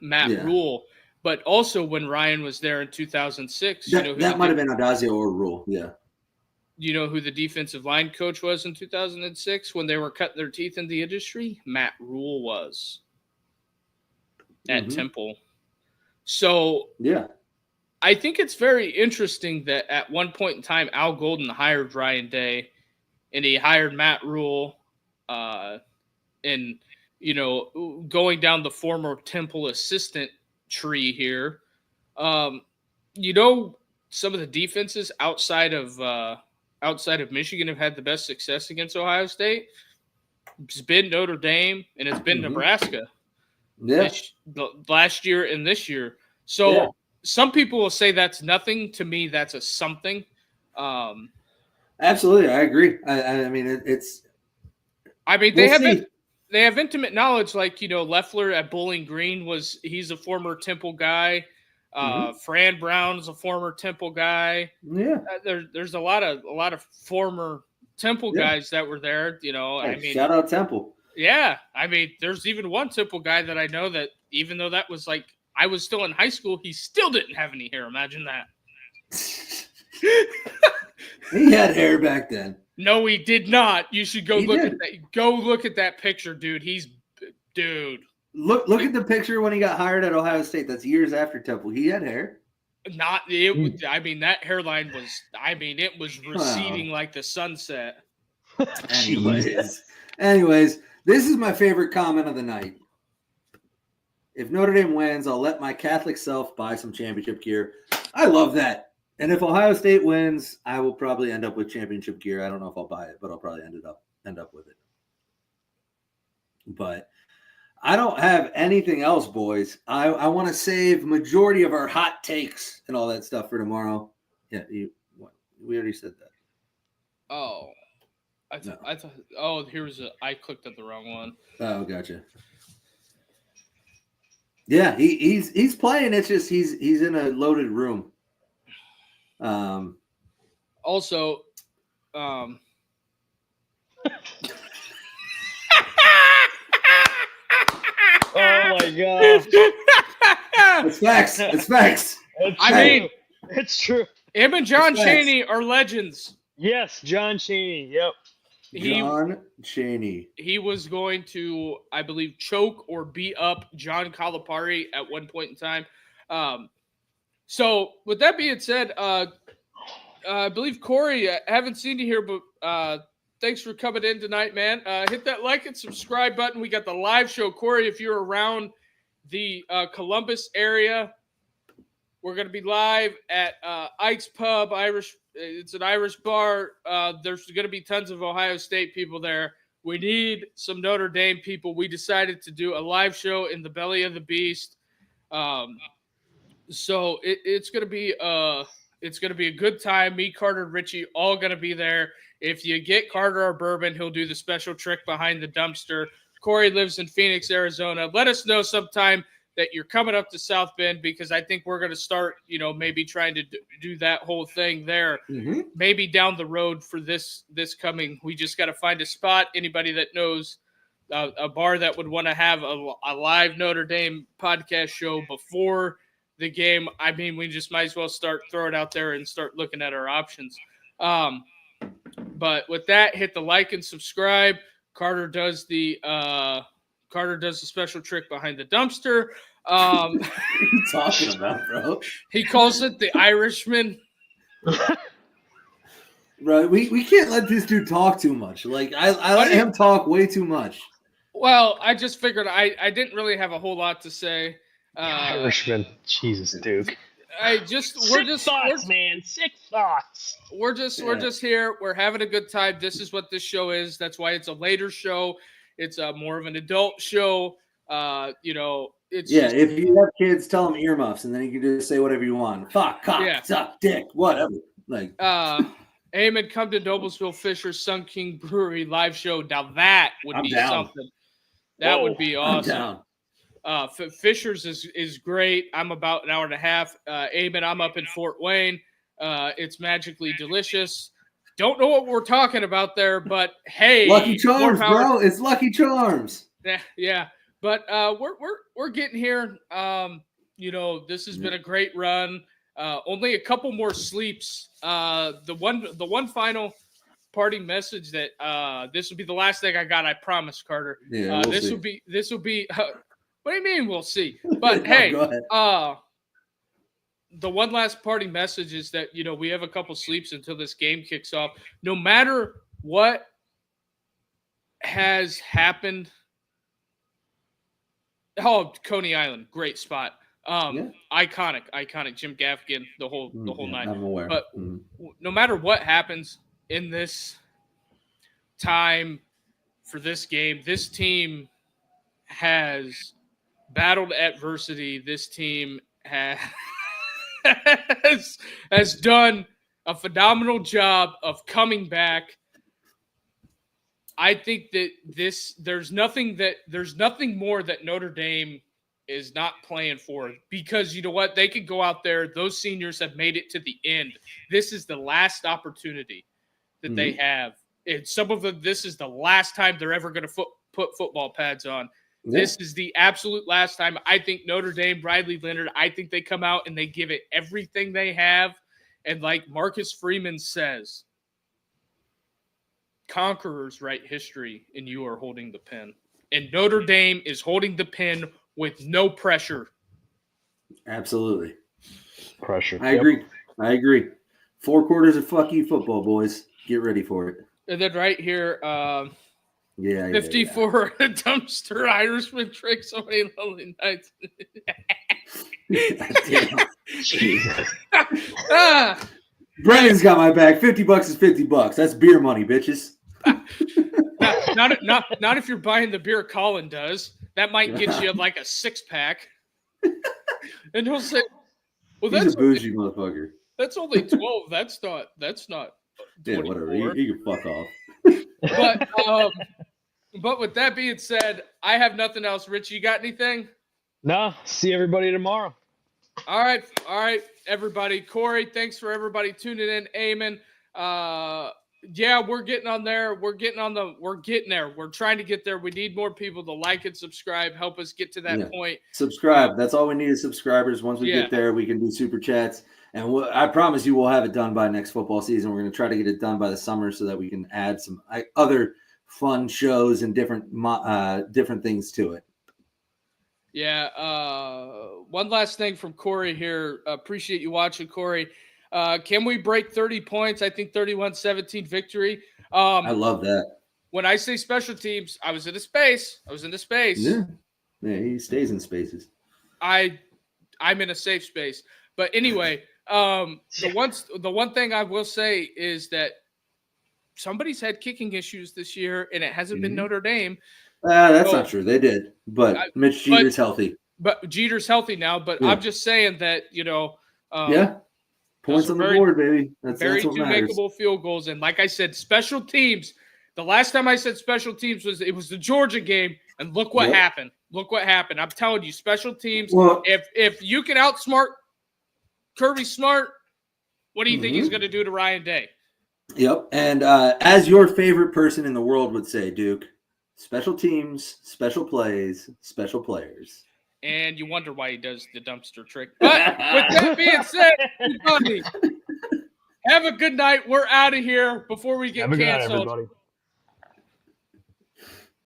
Speaker 3: Rule.
Speaker 1: Rule. But also when Ryan was there in 2006.
Speaker 3: That might have been Adazio or Rule, yeah.
Speaker 1: you know who the defensive line coach was in 2006 when they were cutting their teeth in the industry? Matt Rule was at Temple. So
Speaker 3: yeah,
Speaker 1: I think it's very interesting that at one point in time, Al Golden hired Ryan Day and he hired Matt Rule, and, you know, going down the former Temple assistant tree here, you know, some of the defenses outside of Michigan have had the best success against Ohio State. It's been Notre Dame and it's been Nebraska.
Speaker 3: Yeah.
Speaker 1: Last year and this year. So some people will say that's nothing. To me, that's a something.
Speaker 3: Absolutely, I agree. I mean, it's.
Speaker 1: I mean, they have intimate knowledge. Like, you know, Loeffler at Bowling Green he's a former Temple guy. Fran Brown's a former Temple guy.
Speaker 3: Yeah,
Speaker 1: there's a lot of former Temple guys that were there. You know,
Speaker 3: hey,
Speaker 1: I mean,
Speaker 3: shout out Temple.
Speaker 1: Yeah, I mean, there's even one Temple guy that I know that even though that was like I was still in high school, he still didn't have any hair. Imagine that.
Speaker 3: He had hair back then.
Speaker 1: No, he did not. You should go look at that. Go look at that picture, dude. Dude.
Speaker 3: Look at the picture when he got hired at Ohio State. That's years after Temple. He had hair.
Speaker 1: I mean, that hairline was. I mean, it was receding like the sunset.
Speaker 3: Anyways, this is my favorite comment of the night. If Notre Dame wins, I'll let my Catholic self buy some championship gear. I love that. And if Ohio State wins, I will probably end up with championship gear. I don't know if I'll buy it, but I'll probably end up with it. But I don't have anything else, boys. I want to save majority of our hot takes and all that stuff for tomorrow. Yeah, we already said that.
Speaker 1: Oh, I thought. I clicked at the wrong one.
Speaker 3: Oh, gotcha. Yeah, he's playing. It's just he's in a loaded room.
Speaker 1: Also,
Speaker 4: Oh my god!
Speaker 3: It's facts. It's facts.
Speaker 4: It's true.
Speaker 1: Him and John Chaney are legends.
Speaker 4: Yes, John Chaney. Yep.
Speaker 3: John Chaney.
Speaker 1: He was going to, I believe, choke or beat up John Calipari at one point in time. So, with that being said, I believe, Corey, I haven't seen you here, but thanks for coming in tonight, man. Hit that like and subscribe button. We got the live show. Corey, if you're around the Columbus area, we're going to be live at Ike's Pub, Irish. It's an Irish bar. There's going to be tons of Ohio State people there. We need some Notre Dame people. We decided to do a live show in the belly of the beast. So it's going to be a good time. Me, Carter, and Richie all going to be there. If you get Carter our bourbon, he'll do the special trick behind the dumpster. Corey lives in Phoenix, Arizona. Let us know sometime that you're coming up to South Bend, because I think we're going to start, maybe trying to do that whole thing there. Maybe down the road for this coming. We just got to find a spot. Anybody that knows a bar that would want to have a live Notre Dame podcast show before the game. I mean, we just might as well throw it out there and start looking at our options. But with that, hit the like and subscribe. Carter does the special trick behind the dumpster.
Speaker 3: What are you talking about, bro?
Speaker 1: He calls it the Irishman.
Speaker 3: Bro, we can't let this dude talk too much. Like I let him talk way too much.
Speaker 1: Well, I just figured I didn't really have a whole lot to say.
Speaker 4: Irishman, Jesus, Duke.
Speaker 1: Man. Sick thoughts. We're just here. We're having a good time. This is what this show is. That's why it's a later show. It's more of an adult show. If
Speaker 3: you have kids, tell them earmuffs, and then you can just say whatever you want. Fuck, cock, suck, dick, whatever. Like,
Speaker 1: Eamon, come to Noblesville Fisher's Sun King Brewery live show. Now that would be something. That would be awesome. Fisher's is great. I'm about an hour and a half. Eamon, I'm up in Fort Wayne. It's magically delicious. Don't know what we're talking about there, but hey,
Speaker 3: Lucky Charms, bro. It's Lucky Charms.
Speaker 1: Yeah. But we're getting here. This has been a great run. Only a couple more sleeps. The one final parting message that this will be the last thing I got. I promise, Carter.
Speaker 3: Yeah, we'll
Speaker 1: this
Speaker 3: see.
Speaker 1: will be. What do you mean we'll see? But
Speaker 3: No,
Speaker 1: hey,
Speaker 3: go ahead.
Speaker 1: the one last parting message is that we have a couple sleeps until this game kicks off. No matter what has happened. Oh, Coney Island, great spot.
Speaker 3: Yeah.
Speaker 1: Iconic. Jim Gaffigan, the whole night.
Speaker 3: I'm aware.
Speaker 1: But no matter what happens in this time for this game, this team has battled adversity. This team has done a phenomenal job of coming back. I think that there's nothing more that Notre Dame is not playing for, because you know what? They could go out there. Those seniors have made it to the end. This is the last opportunity that they have. And some of them, this is the last time they're ever going to put football pads on. Yeah. This is the absolute last time. I think Notre Dame, Riley Leonard, I think they come out and they give it everything they have. And like Marcus Freeman says, conquerors write history, and you are holding the pen. And Notre Dame is holding the pen with no pressure.
Speaker 3: Absolutely.
Speaker 4: Pressure.
Speaker 3: I agree. 4 quarters of fuck you football, boys. Get ready for it.
Speaker 1: And then right here, 54 dumpster Irishman trick. So many lonely nights.
Speaker 3: Jesus. Brennan's got my back. $50 is $50. That's beer money, bitches.
Speaker 1: Not if you're buying the beer Colin does. That might get you like a 6-pack. And he'll say, "Well,
Speaker 3: he's a bougie motherfucker.
Speaker 1: That's only 12. That's not. 24.
Speaker 3: Yeah, whatever. You can fuck off."
Speaker 1: But with that being said, I have nothing else. Rich, you got anything?
Speaker 4: No. See everybody tomorrow.
Speaker 1: All right, everybody. Corey, thanks for everybody tuning in. Eamon, yeah, we're getting on there. We're getting there. We're trying to get there. We need more people to like and subscribe. Help us get to that point.
Speaker 3: Subscribe. That's all we need is subscribers. Once we get there, we can do super chats. And I promise you we'll have it done by next football season. We're going to try to get it done by the summer so that we can add some other fun shows and different things to it.
Speaker 1: Yeah. One last thing from Corey here. Appreciate you watching, Corey. Can we break 30 points? I think 31-17 victory.
Speaker 3: I love that.
Speaker 1: When I say special teams, I was in a space.
Speaker 3: Yeah, he stays in spaces.
Speaker 1: I'm in a safe space. But anyway, the one thing I will say is that somebody's had kicking issues this year, and it hasn't been Notre Dame.
Speaker 3: That's not true. They did, but Mitch Jeter's healthy.
Speaker 1: But Jeter's healthy now. But I'm just saying that
Speaker 3: points on the board, baby. That's what matters.
Speaker 1: Makeable field goals, and like I said, special teams. The last time I said special teams was the Georgia game, and look what happened. Look what happened. I'm telling you, special teams. Well, if you can outsmart Kirby Smart, what do you think he's going to do to Ryan Day?
Speaker 3: Yep. And as your favorite person in the world would say, Duke, special teams, special plays, special players.
Speaker 1: And you wonder why he does the dumpster trick. But with that being said, everybody, have a good night. We're out of here before we get canceled.